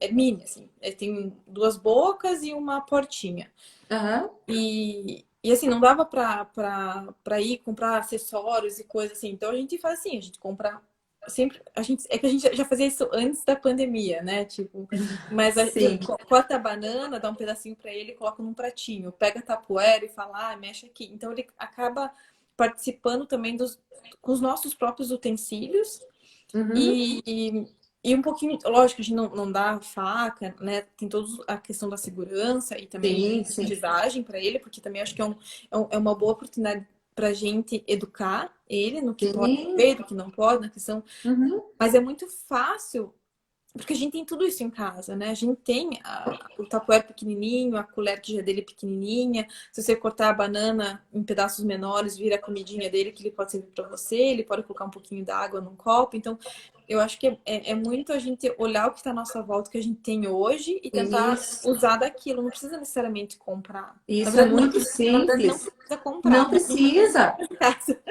é mini, assim. Tem duas bocas e uma portinha. Aham. E assim, não dava pra ir comprar acessórios e coisas assim. Então a gente faz assim, a gente compra sempre. É que a gente já fazia isso antes da pandemia, né? Tipo, mas Sim. corta a banana, dá um pedacinho pra ele e coloca num pratinho. Pega a tapoeira e fala, mexe aqui. Então ele acaba participando também com os nossos próprios utensílios Uhum. e um pouquinho, lógico, a gente não dá faca, né? Tem toda a questão da segurança e também Sim, sim. aprendizagem para ele, porque também acho que é uma boa oportunidade para a gente educar ele no que pode Sim. ver, no que não pode, na questão. Uhum. Mas é muito fácil porque a gente tem tudo isso em casa, né? A gente tem o tapoer pequenininho, a colher que já é dele pequenininha. Se você cortar a banana em pedaços menores, vira a comidinha dele que ele pode servir para você. Ele pode colocar um pouquinho d'água num copo. Então, eu acho que é muito a gente olhar o que está à nossa volta, o que a gente tem hoje e tentar Isso. usar daquilo. Não precisa necessariamente comprar. Na Isso é verdade, muito na verdade, não simples. precisa comprar, Não mas não precisa precisa. de casa.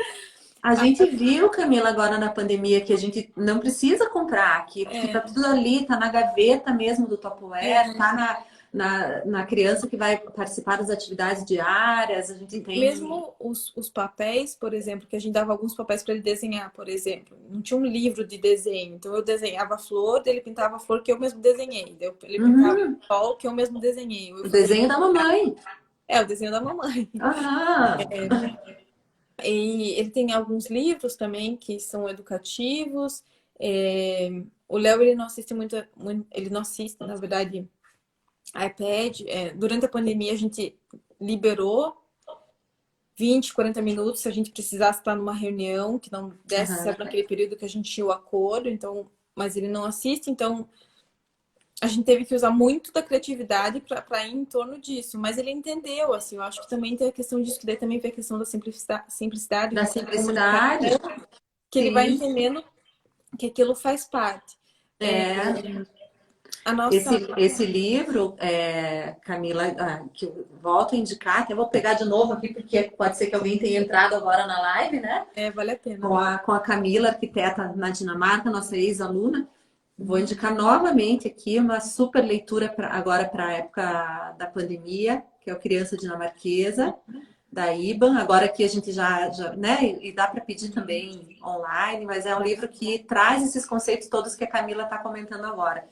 A gente viu, Camila, agora na pandemia, que a gente não precisa comprar, que tá tudo ali, tá na gaveta mesmo do Tupperware, É, tá na criança que vai participar das atividades diárias, a gente tem. mesmo os papéis, por exemplo, que a gente dava alguns papéis para ele desenhar, por exemplo. Não tinha um livro de desenho. Então eu desenhava a flor, ele pintava a flor que eu mesmo desenhei. Ele pintava Uhum, o sol que eu mesmo desenhei. Eu o fazia desenho da mamãe. o desenho da mamãe. Ah, E ele tem alguns livros também que são educativos. O Léo, ele não assiste ele não assiste, na verdade, iPad. Durante a pandemia, a gente liberou 20, 40 minutos se a gente precisasse estar numa reunião, que não desse Aham. certo naquele período que a gente tinha o acordo, então, mas ele não assiste, então a gente teve que usar muito da criatividade para ir em torno disso, mas ele entendeu, assim, eu acho que também tem a questão disso, que daí também vem a questão da simplicidade Da com comunicação, simplicidade, que ele vai sim. entendendo que aquilo faz parte. É, A nossa... esse livro, Camila, que eu volto a indicar, que eu vou pegar de novo aqui, porque pode ser que alguém tenha entrado agora na live, né? vale a pena. Com a Camila, arquiteta na Dinamarca, nossa ex-aluna. Vou indicar novamente aqui uma super leitura agora para a época da pandemia, que é o Criança Dinamarquesa, da IBAN. Agora aqui a gente já né? E dá para pedir também online, mas é um livro que traz esses conceitos todos que a Camila está comentando agora.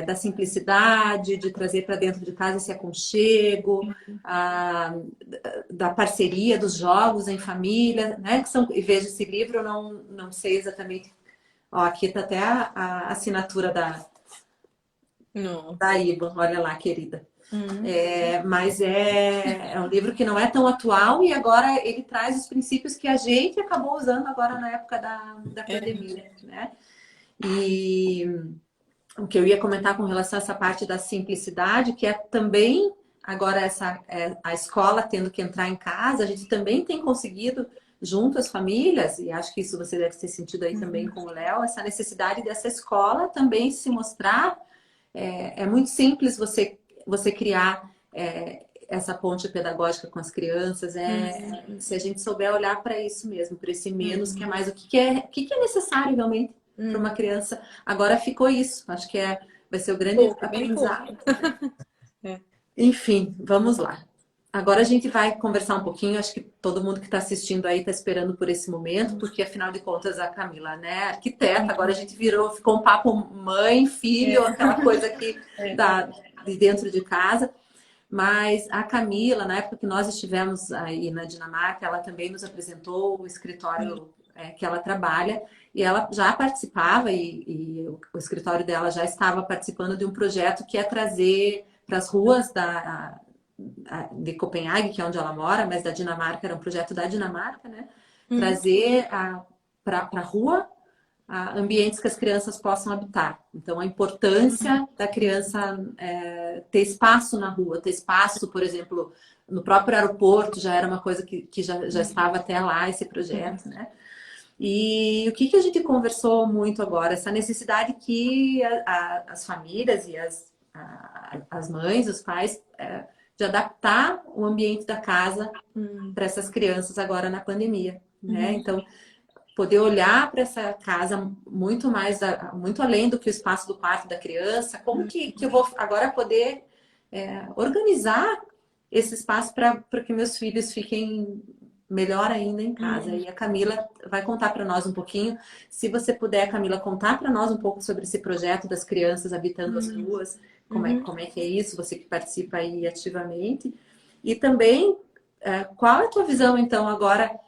Da simplicidade, de trazer para dentro de casa esse aconchego, da parceria, dos jogos em família, né? Que são, e veja esse livro, eu não sei exatamente. Ó, aqui está até a assinatura Não. da IBAN, olha lá, querida. Mas é um livro que não é tão atual e agora ele traz os princípios que a gente acabou usando agora na época da pandemia, né? E o que eu ia comentar com relação a essa parte da simplicidade, que é também agora a escola tendo que entrar em casa, a gente também tem conseguido junto às famílias, e acho que isso você deve ter sentido aí também com o Léo, essa necessidade dessa escola também se mostrar. É muito simples você criar essa ponte pedagógica com as crianças. Se a gente souber olhar para isso mesmo, para esse menos, que é mais o que é necessário realmente para uma criança. Agora ficou isso. Acho que vai ser o grande Pouco, bem aprendizado. pouco. É. Enfim, vamos lá. Agora a gente vai conversar um pouquinho. Acho que todo mundo que está assistindo aí está esperando por esse momento, porque afinal de contas a Camila, né, arquiteta, agora a gente ficou um papo mãe, filho, aquela coisa aqui de dentro de casa. Mas a Camila, na época que nós estivemos aí na Dinamarca, ela também nos apresentou o escritório que ela trabalha e ela já participava e o escritório dela já estava participando de um projeto que é trazer para as ruas de Copenhague, que é onde ela mora, mas da Dinamarca, era um projeto da Dinamarca, né? Trazer para a rua ambientes que as crianças possam habitar. Então, a importância da criança ter espaço na rua, ter espaço, por exemplo, no próprio aeroporto, já era uma coisa que já estava até lá, esse projeto, né? E o que a gente conversou muito agora? Essa necessidade que as famílias e as mães, os pais, de adaptar o ambiente da casa para essas crianças agora na pandemia, né? Então, poder olhar para essa casa muito mais, muito além do que o espaço do quarto da criança, como que eu vou agora poder organizar esse espaço para que meus filhos fiquem melhor ainda em casa. E a Camila vai contar para nós um pouquinho. Se você puder, Camila, contar para nós um pouco sobre esse projeto das crianças habitando as ruas, como é que é isso, você que participa aí ativamente. E também, qual é a tua visão, então, agora?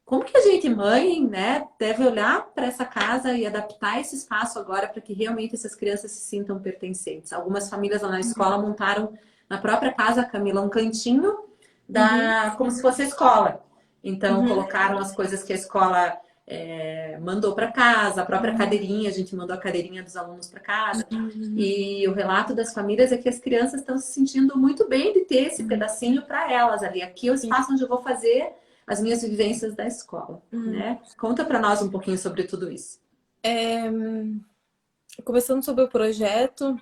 Como que a gente, mãe, né, deve olhar para essa casa e adaptar esse espaço agora para que realmente essas crianças se sintam pertencentes? Algumas famílias lá na escola montaram na própria casa, Camila, um cantinho como se fosse a escola. Então, colocaram as coisas que a escola mandou para casa, a própria cadeirinha, a gente mandou a cadeirinha dos alunos para casa. E o relato das famílias é que as crianças estão se sentindo muito bem de ter esse pedacinho para elas ali. Aqui é o espaço onde eu vou fazer as minhas vivências da escola, né? Conta para nós um pouquinho sobre tudo isso. Começando sobre o projeto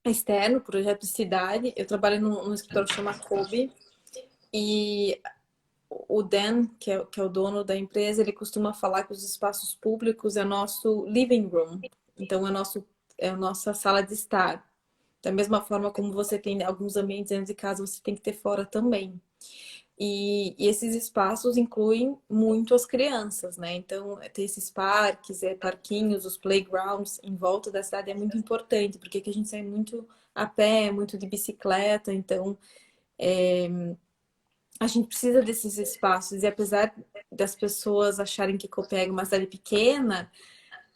externo, projeto de cidade, eu trabalho num escritório que chama Kobe, e o Dan, que é o dono da empresa, ele costuma falar que os espaços públicos é nosso living room, então é a nossa sala de estar. Da mesma forma como você tem alguns ambientes dentro de casa, você tem que ter fora também. E esses espaços incluem muito as crianças, né? Então, ter esses parques, parquinhos, os playgrounds em volta da cidade é muito importante, porque aqui a gente sai muito a pé, muito de bicicleta, então a gente precisa desses espaços. E apesar das pessoas acharem que Copenhague é uma cidade pequena,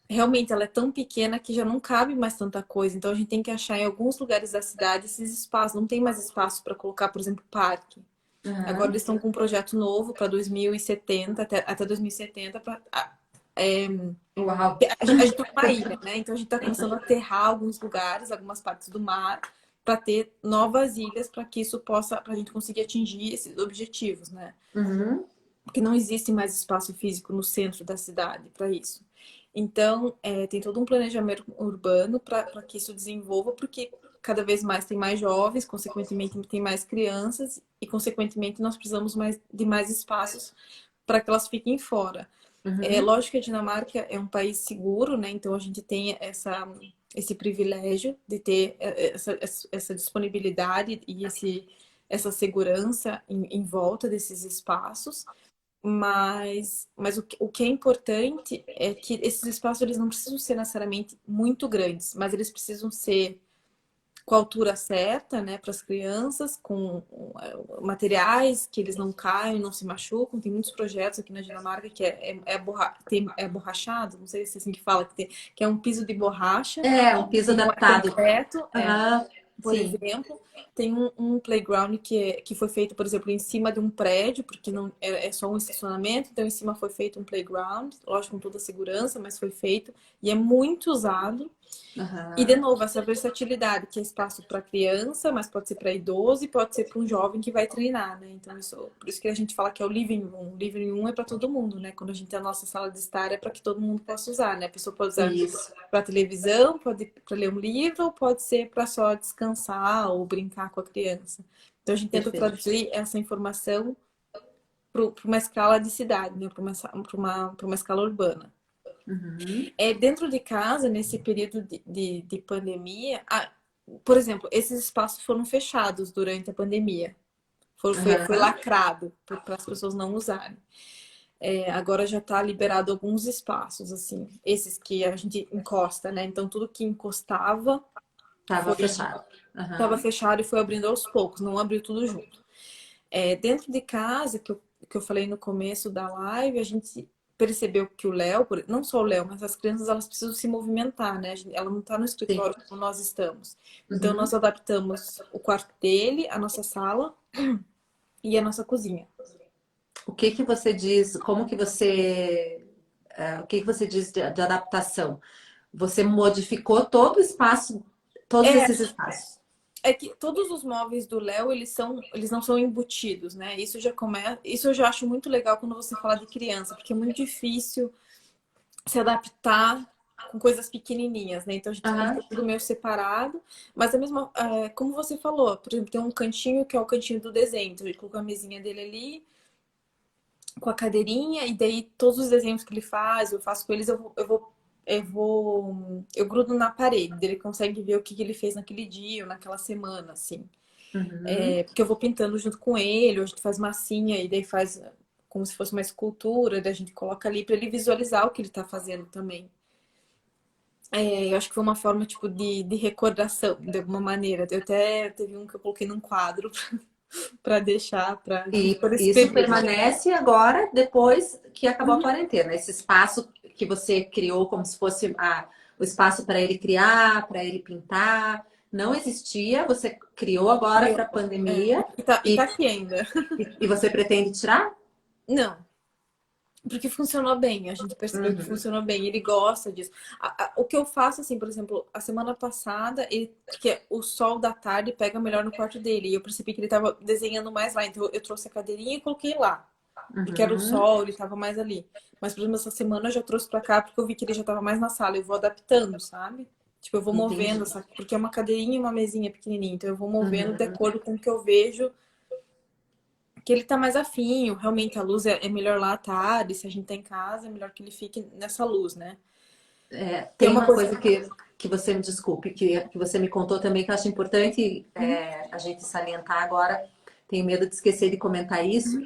realmente ela é tão pequena que já não cabe mais tanta coisa. Então a gente tem que achar em alguns lugares da cidade esses espaços. Não tem mais espaço para colocar, por exemplo, parque. Agora Aham. eles estão com um projeto novo para 2070, até 2070, para Uau! a gente tem uma ilha, né? Então a gente está começando a aterrar alguns lugares, algumas partes do mar, para ter novas ilhas, para que isso possa, para a gente conseguir atingir esses objetivos, né? Uhum. Porque não existe mais espaço físico no centro da cidade para isso. Então, tem todo um planejamento urbano para que isso desenvolva, porque cada vez mais tem mais jovens, consequentemente tem mais crianças e, consequentemente, nós precisamos de mais espaços para que elas fiquem fora. É Uhum. lógico que a Dinamarca é um país seguro, né? Então a gente tem esse privilégio de ter essa disponibilidade e essa segurança em volta desses espaços. Mas o que é importante é que esses espaços eles não precisam ser necessariamente muito grandes, mas eles precisam ser com a altura certa, né, para as crianças, com materiais que eles não caem, não se machucam. Tem muitos projetos aqui na Dinamarca que é borrachado, não sei se é assim que fala, que é um piso de borracha, É, um piso que não é adaptado. concreto, Aham. por Sim. exemplo, tem um playground que foi feito, por exemplo, em cima de um prédio, porque não é só um estacionamento, então em cima foi feito um playground, lógico, com toda a segurança, mas foi feito e é muito usado. E, de Aham. novo, essa versatilidade, que é espaço para criança, mas pode ser para idoso e pode ser para um jovem que vai treinar, né? Então, por isso que a gente fala que é o living room. O living room é para todo mundo, né? Quando a gente tem a nossa sala de estar, é para que todo mundo possa usar, né? A pessoa pode usar Isso. para televisão, pode para ler um livro, ou pode ser para só descansar ou brincar com a criança. Então, a gente tenta Perfeito. traduzir essa informação para uma escala de cidade, né? Para uma escala urbana. Uhum. Dentro de casa, nesse período de pandemia, por exemplo, esses espaços foram fechados durante a pandemia. Foi Aham. lacrado para as pessoas não usarem. Agora já está liberado alguns espaços, assim, esses que a gente encosta, né? Então tudo que encostava Tava foi fechado. estava Aham. fechado e foi abrindo aos poucos, não abriu tudo junto. Dentro de casa, que eu falei no começo da live, a gente percebeu que o Léo, não só o Léo, mas as crianças elas precisam se movimentar, né? Ela não está no Sim. escritório como nós estamos. Então nós Uhum. adaptamos o quarto dele, a nossa sala e a nossa cozinha. O que que você diz? Como que você, o que que você diz de adaptação? Você modificou todo o espaço, todos É, esses espaços. é que todos os móveis do Léo, eles não são embutidos, né? Isso eu já acho muito legal quando você fala de criança, porque é muito difícil se adaptar com coisas pequenininhas, né? Então a gente Aham. tem tudo meio separado, mas como você falou, por exemplo, tem um cantinho que é o cantinho do desenho, então ele colocou a mesinha dele ali com a cadeirinha e daí todos os desenhos que ele faz, eu faço com eles, eu grudo na parede, ele consegue ver o que ele fez naquele dia ou naquela semana, assim. Uhum. Porque eu vou pintando junto com ele, ou a gente faz massinha e daí faz como se fosse uma escultura, daí a gente coloca ali para ele visualizar o que ele está fazendo também. Eu acho que foi uma forma, tipo, de recordação, de alguma maneira. Eu até teve um que eu coloquei num quadro para deixar, para E por esse isso período. permanece agora, depois que acabou a quarentena. Esse espaço que você criou como se fosse o espaço para ele criar, para ele pintar, não existia. Você criou agora Criou. para a pandemia E tá e, aqui ainda. e você pretende tirar? Não, porque funcionou bem, a gente percebeu que Uhum. funcionou bem, ele gosta disso. O que eu faço, assim, por exemplo, a semana passada, porque o sol da tarde pega melhor no quarto dele, e eu percebi que ele estava desenhando mais lá, então eu trouxe a cadeirinha e coloquei lá, porque era o Uhum. sol, ele estava mais ali. Mas, por exemplo, essa semana eu já trouxe pra cá, porque eu vi que ele já estava mais na sala, eu vou adaptando, sabe? Tipo, eu vou movendo, Entendi. porque é uma cadeirinha e uma mesinha pequenininha, então eu vou movendo de Uhum. acordo com o que eu vejo que ele tá mais afim, realmente a luz é melhor lá à tarde, se a gente tá em casa, é melhor que ele fique nessa luz, né? Que é Tem uma uma coisa. coisa que você me desculpe, que você me contou também que eu acho importante a gente salientar agora. Tenho medo de esquecer de comentar isso.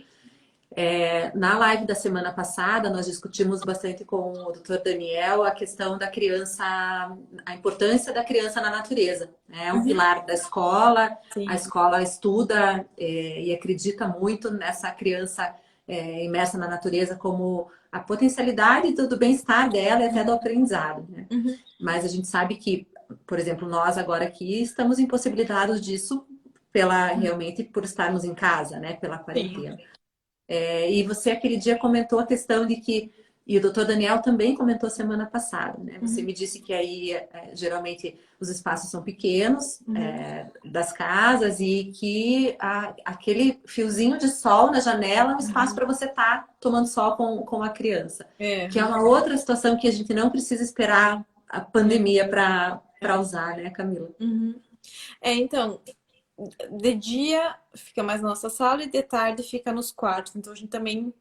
Na live da semana passada, nós discutimos bastante com o Dr. Daniel a questão da criança, a importância da criança na natureza. Né? É um pilar da escola, a Sim. escola estuda e acredita muito nessa criança imersa na natureza como a potencialidade do bem-estar dela e até do aprendizado. Né? Uhum. Mas a gente sabe que, por exemplo, nós agora aqui estamos impossibilitados disso realmente por estarmos em casa, né? Pela Sim. quarentena. E você aquele dia comentou a questão de que, e o doutor Daniel também comentou semana passada, né? Você me disse que aí geralmente os espaços são pequenos das casas e que aquele fiozinho de sol na janela é um espaço para você estar tomando sol com a criança. Que é uma outra situação que a gente não precisa esperar a pandemia para usar, né, Camila? Então, de dia fica mais na nossa sala e de tarde fica nos quartos. Então a gente também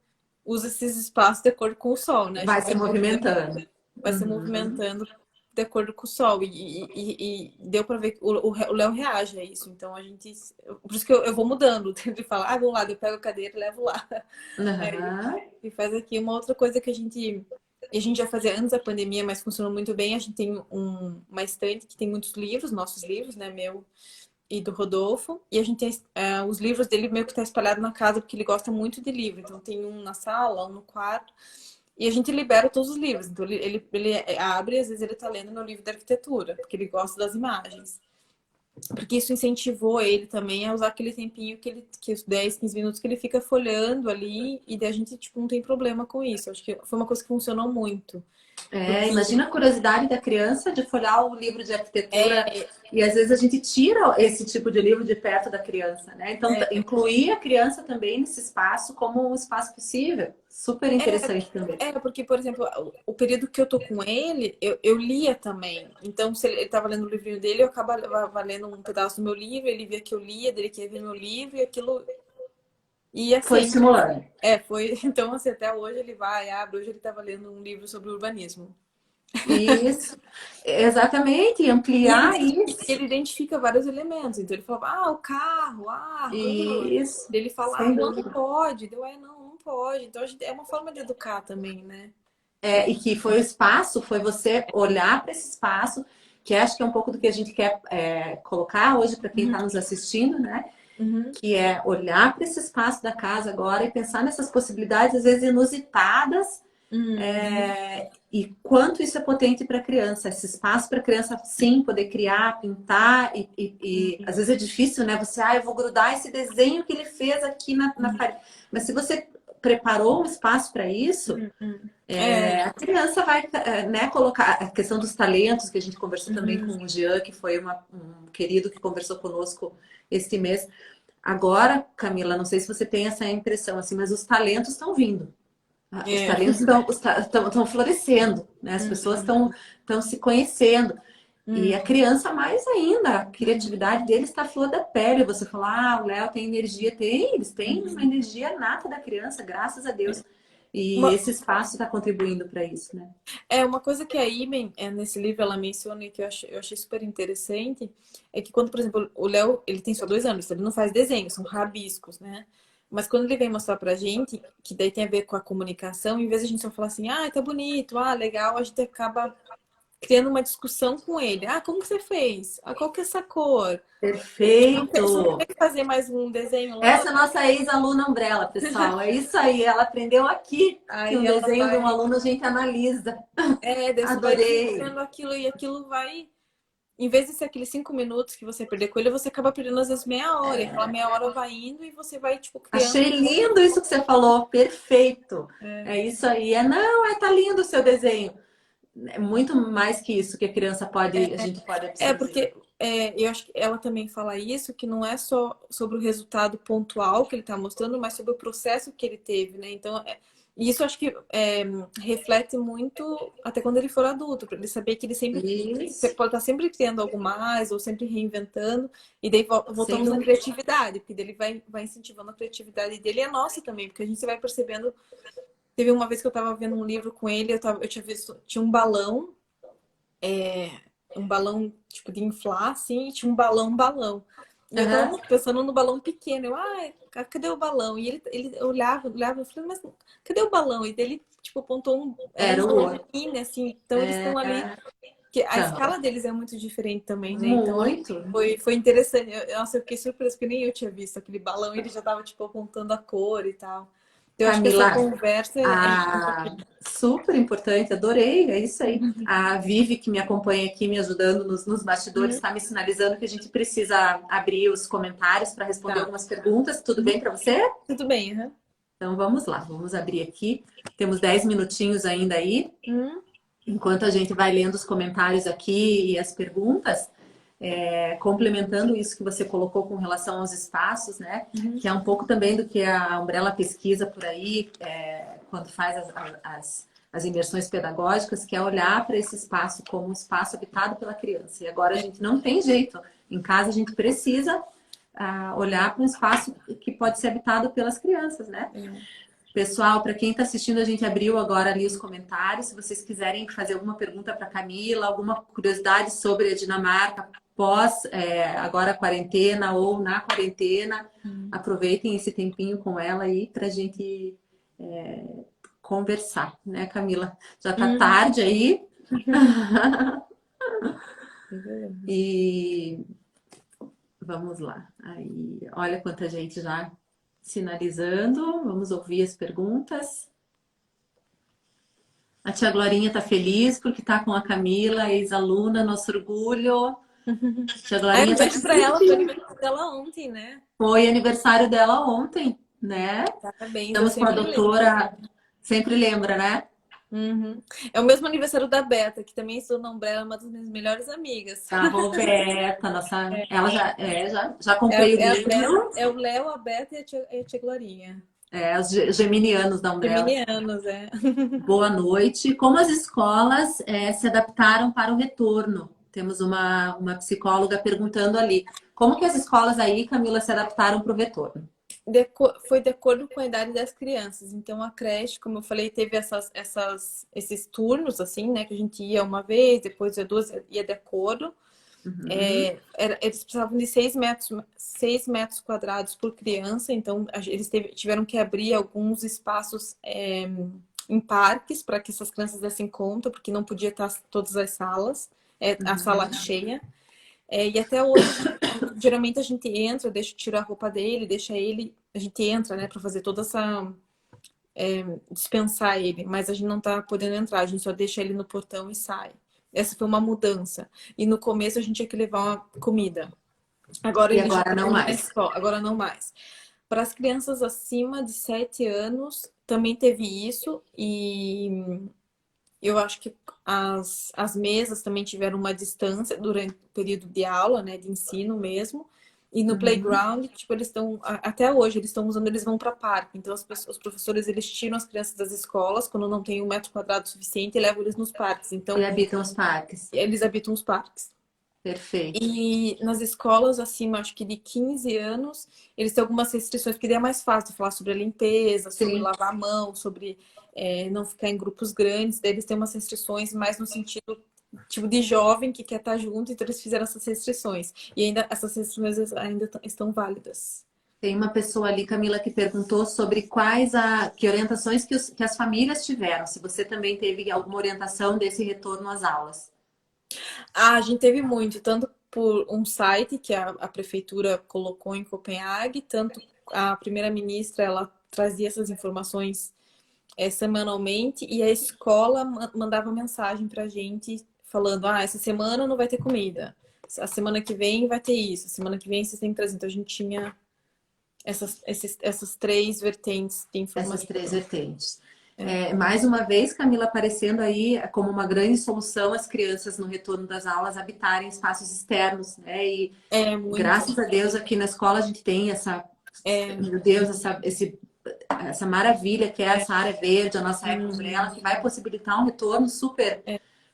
usa esses espaços de acordo com o sol, né? A Vai gente se movimentando. vai se movimentando de acordo com o sol. E deu para ver que o Léo reage a isso. Então a gente. Por isso que eu vou mudando. Ele fala, vamos lá, eu pego a cadeira e levo lá. E faz aqui uma outra coisa que a gente já fazia antes da pandemia, mas funcionou muito bem. A gente tem uma estante que tem muitos livros, nossos livros, né? Meu e do Rodolfo. E a gente tem os livros dele meio que tá espalhado na casa, porque ele gosta muito de livro. Então tem um na sala, um no quarto. E a gente libera todos os livros. Então ele abre e às vezes ele tá lendo meu livro de arquitetura, porque ele gosta das imagens. Porque isso incentivou ele também a usar aquele tempinho que os 10, 15 minutos que ele fica folhando ali, e daí a gente, tipo, não tem problema com isso. Acho que foi uma coisa que funcionou muito. Imagina a curiosidade da criança de folhear o livro de arquitetura e às vezes a gente tira esse tipo de livro de perto da criança, né? Então, incluir a criança também nesse espaço como um espaço possível, super interessante também. Porque, por exemplo, o período que eu tô com ele, eu lia também. Então, se ele tava lendo o livrinho dele, eu acabava lendo um pedaço do meu livro, ele via que eu lia, dele queria ver meu livro, e aquilo... E assim, foi estimulando. Foi. Então, assim, até hoje ele abre. Hoje ele estava lendo um livro sobre urbanismo. Isso, exatamente, ampliar isso. Ele identifica vários elementos. Então ele falava, o carro, a rua. Isso. Ele fala, Sem não dúvida. pode. Não pode. Então é uma forma de educar também, né? E que foi o espaço, foi você olhar para esse espaço, que acho que é um pouco do que a gente quer colocar hoje para quem está nos assistindo, né? Que é olhar para esse espaço da casa agora e pensar nessas possibilidades, às vezes inusitadas, e quanto isso é potente para a criança. Esse espaço para a criança, sim, poder criar, pintar, e às vezes é difícil, né? Você, eu vou grudar esse desenho que ele fez aqui na parede. Mas se você preparou um espaço para isso, a criança vai colocar a questão dos talentos, que a gente conversou também com o Jean, que foi um querido que conversou conosco este mês. Agora, Camila, não sei se você tem essa impressão, assim, mas os talentos estão vindo. Os talentos estão florescendo, né? As pessoas estão se conhecendo. E a criança mais ainda, a criatividade deles está à flor da pele. Você fala, o Léo tem energia. Eles têm uma energia nata da criança, graças a Deus. E esse espaço está contribuindo para isso, né? Uma coisa que a Imen, nesse livro, ela menciona e que eu achei super interessante, é que quando, por exemplo, o Léo, ele tem só 2 anos, ele não faz desenho, são rabiscos, né? Mas quando ele vem mostrar pra gente, que daí tem a ver com a comunicação, em vez de a gente só falar assim, tá bonito, legal, a gente acaba criando uma discussão com ele. Como que você fez? Qual que é essa cor? Perfeito! Você não tem que fazer mais um desenho lá? Essa é a nossa ex-aluna Umbrella, pessoal. É isso aí, ela aprendeu aqui que um desenho de um aluno a gente analisa. Adorei! Vai aquilo e aquilo vai... Em vez de ser aqueles 5 minutos que você perder com ele, você acaba perdendo às vezes meia hora. E aquela meia hora vai indo e você vai, tipo, criando... Achei lindo isso que você falou. Perfeito. É isso aí. Tá lindo o seu desenho. É muito mais que isso que a gente pode absorver. Porque eu acho que ela também fala isso, que não é só sobre o resultado pontual que ele está mostrando, mas sobre o processo que ele teve, né? Então, isso eu acho que reflete muito até quando ele for adulto, para ele saber que ele sempre pode estar sempre criando algo mais, ou sempre reinventando, e daí voltamos à criatividade, porque ele vai incentivando a criatividade dele e a nossa também, porque a gente vai percebendo. Teve uma vez que eu estava vendo um livro com ele, eu tinha visto, tinha um balão tipo de inflar, assim, e tinha um balão. E eu tava pensando no balão pequeno. Eu, cadê o balão? E ele olhava, eu falei, mas cadê o balão? E daí ele, tipo, apontou era Era um o balão outro. mini, assim. Então eles estão ali. Que a Então, escala deles é muito diferente também, né? Então muito. foi interessante. Nossa, eu fiquei surpresa, porque nem eu tinha visto aquele balão e ele já tava, tipo, apontando a cor e tal. Então, eu acho que essa Camila, conversa é muito importante. super importante, adorei, é isso aí. A Vivi, que me acompanha aqui, me ajudando nos bastidores, Uhum. está me sinalizando que a gente precisa abrir os comentários para responder Tá. algumas perguntas. Tudo bem para você? Tudo bem, uhum. Então vamos lá, vamos abrir aqui. Temos 10 minutinhos ainda aí. Uhum. Enquanto a gente vai lendo os comentários aqui e as perguntas, complementando isso que você colocou com relação aos espaços, né? Uhum. Que é um pouco também do que a Umbrella pesquisa por aí, quando faz as imersões pedagógicas, que é olhar para esse espaço como um espaço habitado pela criança. E agora a gente não tem jeito. Em casa a gente precisa olhar para um espaço que pode ser habitado pelas crianças, né? Pessoal, para quem está assistindo, a gente abriu agora ali os comentários. Se vocês quiserem fazer alguma pergunta para Camila, alguma curiosidade sobre a Dinamarca pós agora a quarentena ou na quarentena, aproveitem esse tempinho com ela aí para a gente conversar, né, Camila? Já está tarde aí. E vamos lá. Aí, olha quanta gente já sinalizando. Vamos ouvir as perguntas. A tia Glorinha tá feliz porque tá com a Camila, ex-aluna, nosso orgulho. A tia Glorinha Um tá beijo pra ela, foi aniversário dela ontem, né? Foi aniversário dela ontem, né? Parabéns, eu Estamos com a sempre lembro. doutora, sempre lembra, né? Uhum. É o mesmo aniversário da Beta, que também estou na Umbrella, uma das minhas melhores amigas. A Roberta, nossa, ela já comprei o É a Beta, livro. é o Léo, a Beta e a tia Glorinha. Os geminianos da Umbrella. Geminianos, é. Boa noite. Como as escolas se adaptaram para o retorno? Temos uma psicóloga perguntando ali. Como que as escolas aí, Camila, se adaptaram para o retorno? Foi de acordo com a idade das crianças. Então, a creche, como eu falei, teve esses turnos, assim, né? Que a gente ia uma vez, depois ia duas, ia de acordo. Eles precisavam de 6 metros quadrados por criança, então eles tiveram que abrir alguns espaços em parques para que essas crianças dessem conta, porque não podia estar todas as salas, a sala cheia. E até hoje, geralmente a gente entra, tira a roupa dele, deixa ele, a gente entra, né, para fazer toda essa dispensar ele, mas a gente não tá podendo entrar, a gente só deixa ele no portão e sai. Essa foi uma mudança. E no começo a gente tinha que levar uma comida. Agora E ele já agora não come na mais. escola, agora não mais. Para as crianças acima de 7 anos, também teve isso. E eu acho que as mesas também tiveram uma distância durante o período de aula, né, de ensino mesmo. E no playground, tipo, eles estão, até hoje, eles estão usando, eles vão para parque. Então, os professores, eles tiram as crianças das escolas, quando não tem 1 metro quadrado suficiente, e levam eles nos parques. Então, E habitam os parques. eles habitam os parques. Perfeito. E nas escolas, acima, acho que de 15 anos, eles têm algumas restrições, porque daí é mais fácil falar sobre a limpeza, sobre Sim. lavar a mão, sobre não ficar em grupos grandes. Daí eles têm umas restrições mais no sentido tipo de jovem que quer estar junto, então eles fizeram essas restrições. E ainda essas restrições ainda estão válidas. Tem uma pessoa ali, Camila, que perguntou sobre que orientações que as famílias tiveram. Se você também teve alguma orientação desse retorno às aulas. A gente teve muito, tanto por um site que a prefeitura colocou em Copenhague, tanto a primeira-ministra, ela trazia essas informações semanalmente, e a escola mandava mensagem pra gente falando, essa semana não vai ter comida, a semana que vem vai ter isso, a semana que vem vocês têm que trazer. Então a gente tinha essas 3 vertentes de informação. Essas 3 vertentes. Mais uma vez, Camila, aparecendo aí como uma grande solução as crianças no retorno das aulas habitarem espaços externos, né? E graças a Deus aqui na escola a gente tem meu Deus, essa maravilha que é essa área verde, a nossa eco-umbrella, que vai possibilitar um retorno super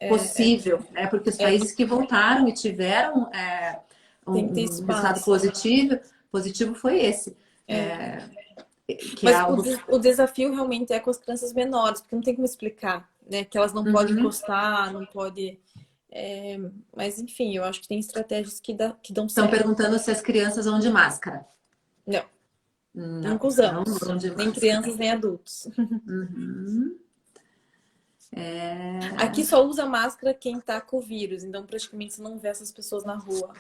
possível, né? Porque os países que voltaram e tiveram tem que ter um resultado espaço. positivo foi esse. Mas o desafio realmente é com as crianças menores, porque não tem como explicar, né? Que elas não podem encostar, não pode. Mas, enfim, eu acho que tem estratégias que dão Estão certo. perguntando se as crianças vão de máscara. Não, Não, nunca não usamos. vão de Nem máscara. crianças, nem adultos. Uhum. Aqui só usa máscara quem tá com o vírus. Então, praticamente, você não vê essas pessoas na rua.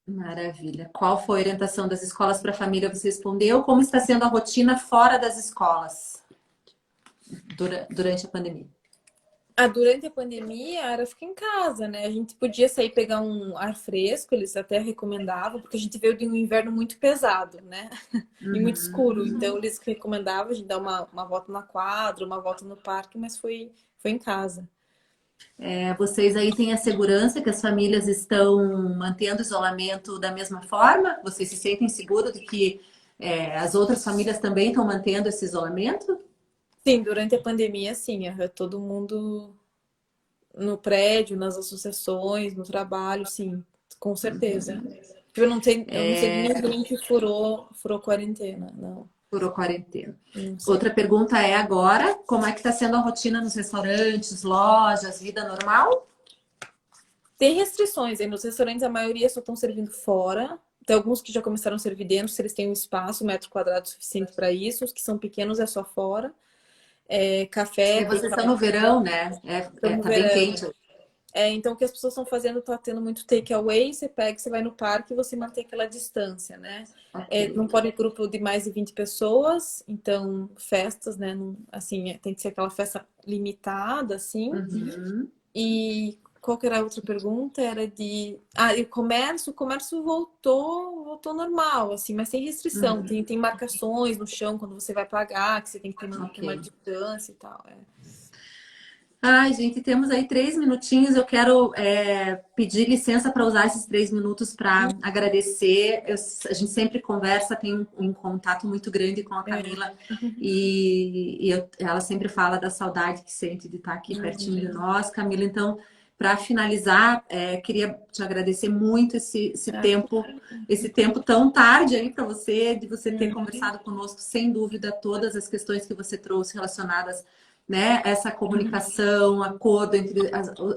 Maravilha. Qual foi a orientação das escolas para a família? Você respondeu. Como está sendo a rotina fora das escolas durante a pandemia? Durante a pandemia era ficar em casa, né? A gente podia sair pegar um ar fresco, eles até recomendavam, porque a gente veio de um inverno muito pesado, né? E muito escuro. Então, eles recomendavam a gente dar uma volta na quadra, uma volta no parque, mas foi em casa. Vocês aí têm a segurança que as famílias estão mantendo o isolamento da mesma forma? Vocês se sentem seguros de que as outras famílias também estão mantendo esse isolamento? Sim, durante a pandemia, sim, todo mundo no prédio, nas associações, no trabalho, sim, com certeza. Eu não sei de ninguém que furou quarentena, não. Por quarentena. Não sei. Outra pergunta é agora, como é que está sendo a rotina nos restaurantes, lojas, vida normal? Tem restrições aí nos restaurantes, a maioria só estão servindo fora. Tem alguns que já começaram a servir dentro, se eles têm um espaço, um metro quadrado suficiente para isso. Os que são pequenos é só fora. Café, E vocês estão take-out, no verão, né? estamos Tá bem verão. quente. Então, o que as pessoas estão fazendo, tá tendo muito take-away, você pega, você vai no parque e você mantém aquela distância, né? Ok. Não pode ir grupo de mais de 20 pessoas, então festas, né? Assim, tem que ser aquela festa limitada, assim. Uhum. E qual que era a outra pergunta? Era e o comércio voltou normal, assim, mas sem restrição. Uhum. Tem marcações no chão quando você vai pagar, que você tem que ter uma Ok. distância e tal. Ai, gente, temos aí 3 minutinhos. Eu quero pedir licença para usar esses 3 minutos para agradecer. A gente sempre conversa, tem um contato muito grande com a É. Camila e ela sempre fala da saudade que sente de estar aqui pertinho de nós, Camila. Então, para finalizar, queria te agradecer muito esse tempo tão tarde aí para você, de você ter conversado conosco, sem dúvida, todas as questões que você trouxe relacionadas, né, essa comunicação, acordo entre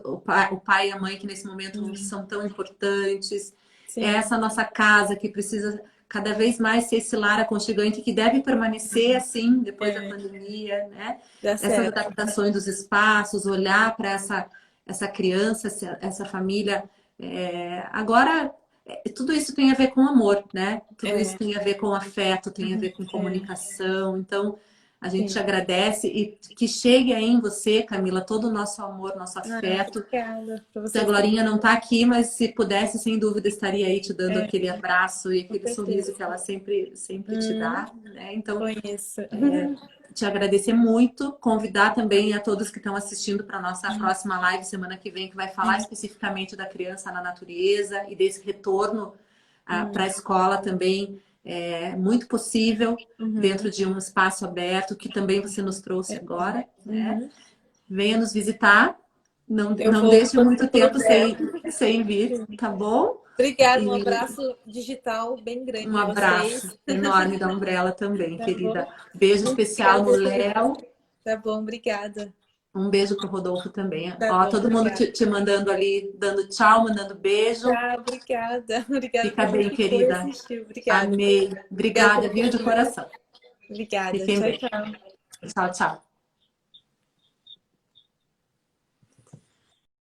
o pai e a mãe, que nesse momento são tão importantes. Sim. Essa nossa casa que precisa cada vez mais ser esse lar aconchegante, que deve permanecer assim depois da pandemia, né? Dá Essas certo. adaptações dos espaços, olhar para essa criança, essa família. Agora, tudo isso tem a ver com amor, né? Tudo isso tem a ver com afeto, tem a ver com comunicação. Então, a gente te Sim. agradece e que chegue aí em você, Camila, todo o nosso amor, nosso afeto. Obrigada para Se a vocês Glorinha também. não está aqui, mas se pudesse, sem dúvida, estaria aí te dando aquele abraço e Com aquele sorriso certeza. que ela sempre te dá, né? Então, Conheço. te agradecer muito, convidar também a todos que estão assistindo para a nossa próxima live semana que vem, que vai falar especificamente da criança na natureza e desse retorno para a escola também, muito possível, dentro de um espaço aberto, que também você nos trouxe agora, né? Venha nos visitar, não, Eu não vou deixe quando muito tempo puder. sem vir, tá bom? Obrigada, um E abraço digital bem grande um para vocês. abraço enorme da Umbrella também, Tá querida. bom? Beijo Muito especial no obrigada. Léo. Tá bom, obrigada. Um beijo pro Rodolfo também. Tá Ó, bom, todo mundo obrigada. te mandando ali, dando tchau, mandando beijo. Tá, obrigada. Obrigada Fica para quem bem, ficou e querida. assistiu. Obrigada. Amei. Obrigada Obrigada, pelo viu, de convite. coração. Obrigada. Fiquem Tchau, bem. tchau. Tchau, tchau.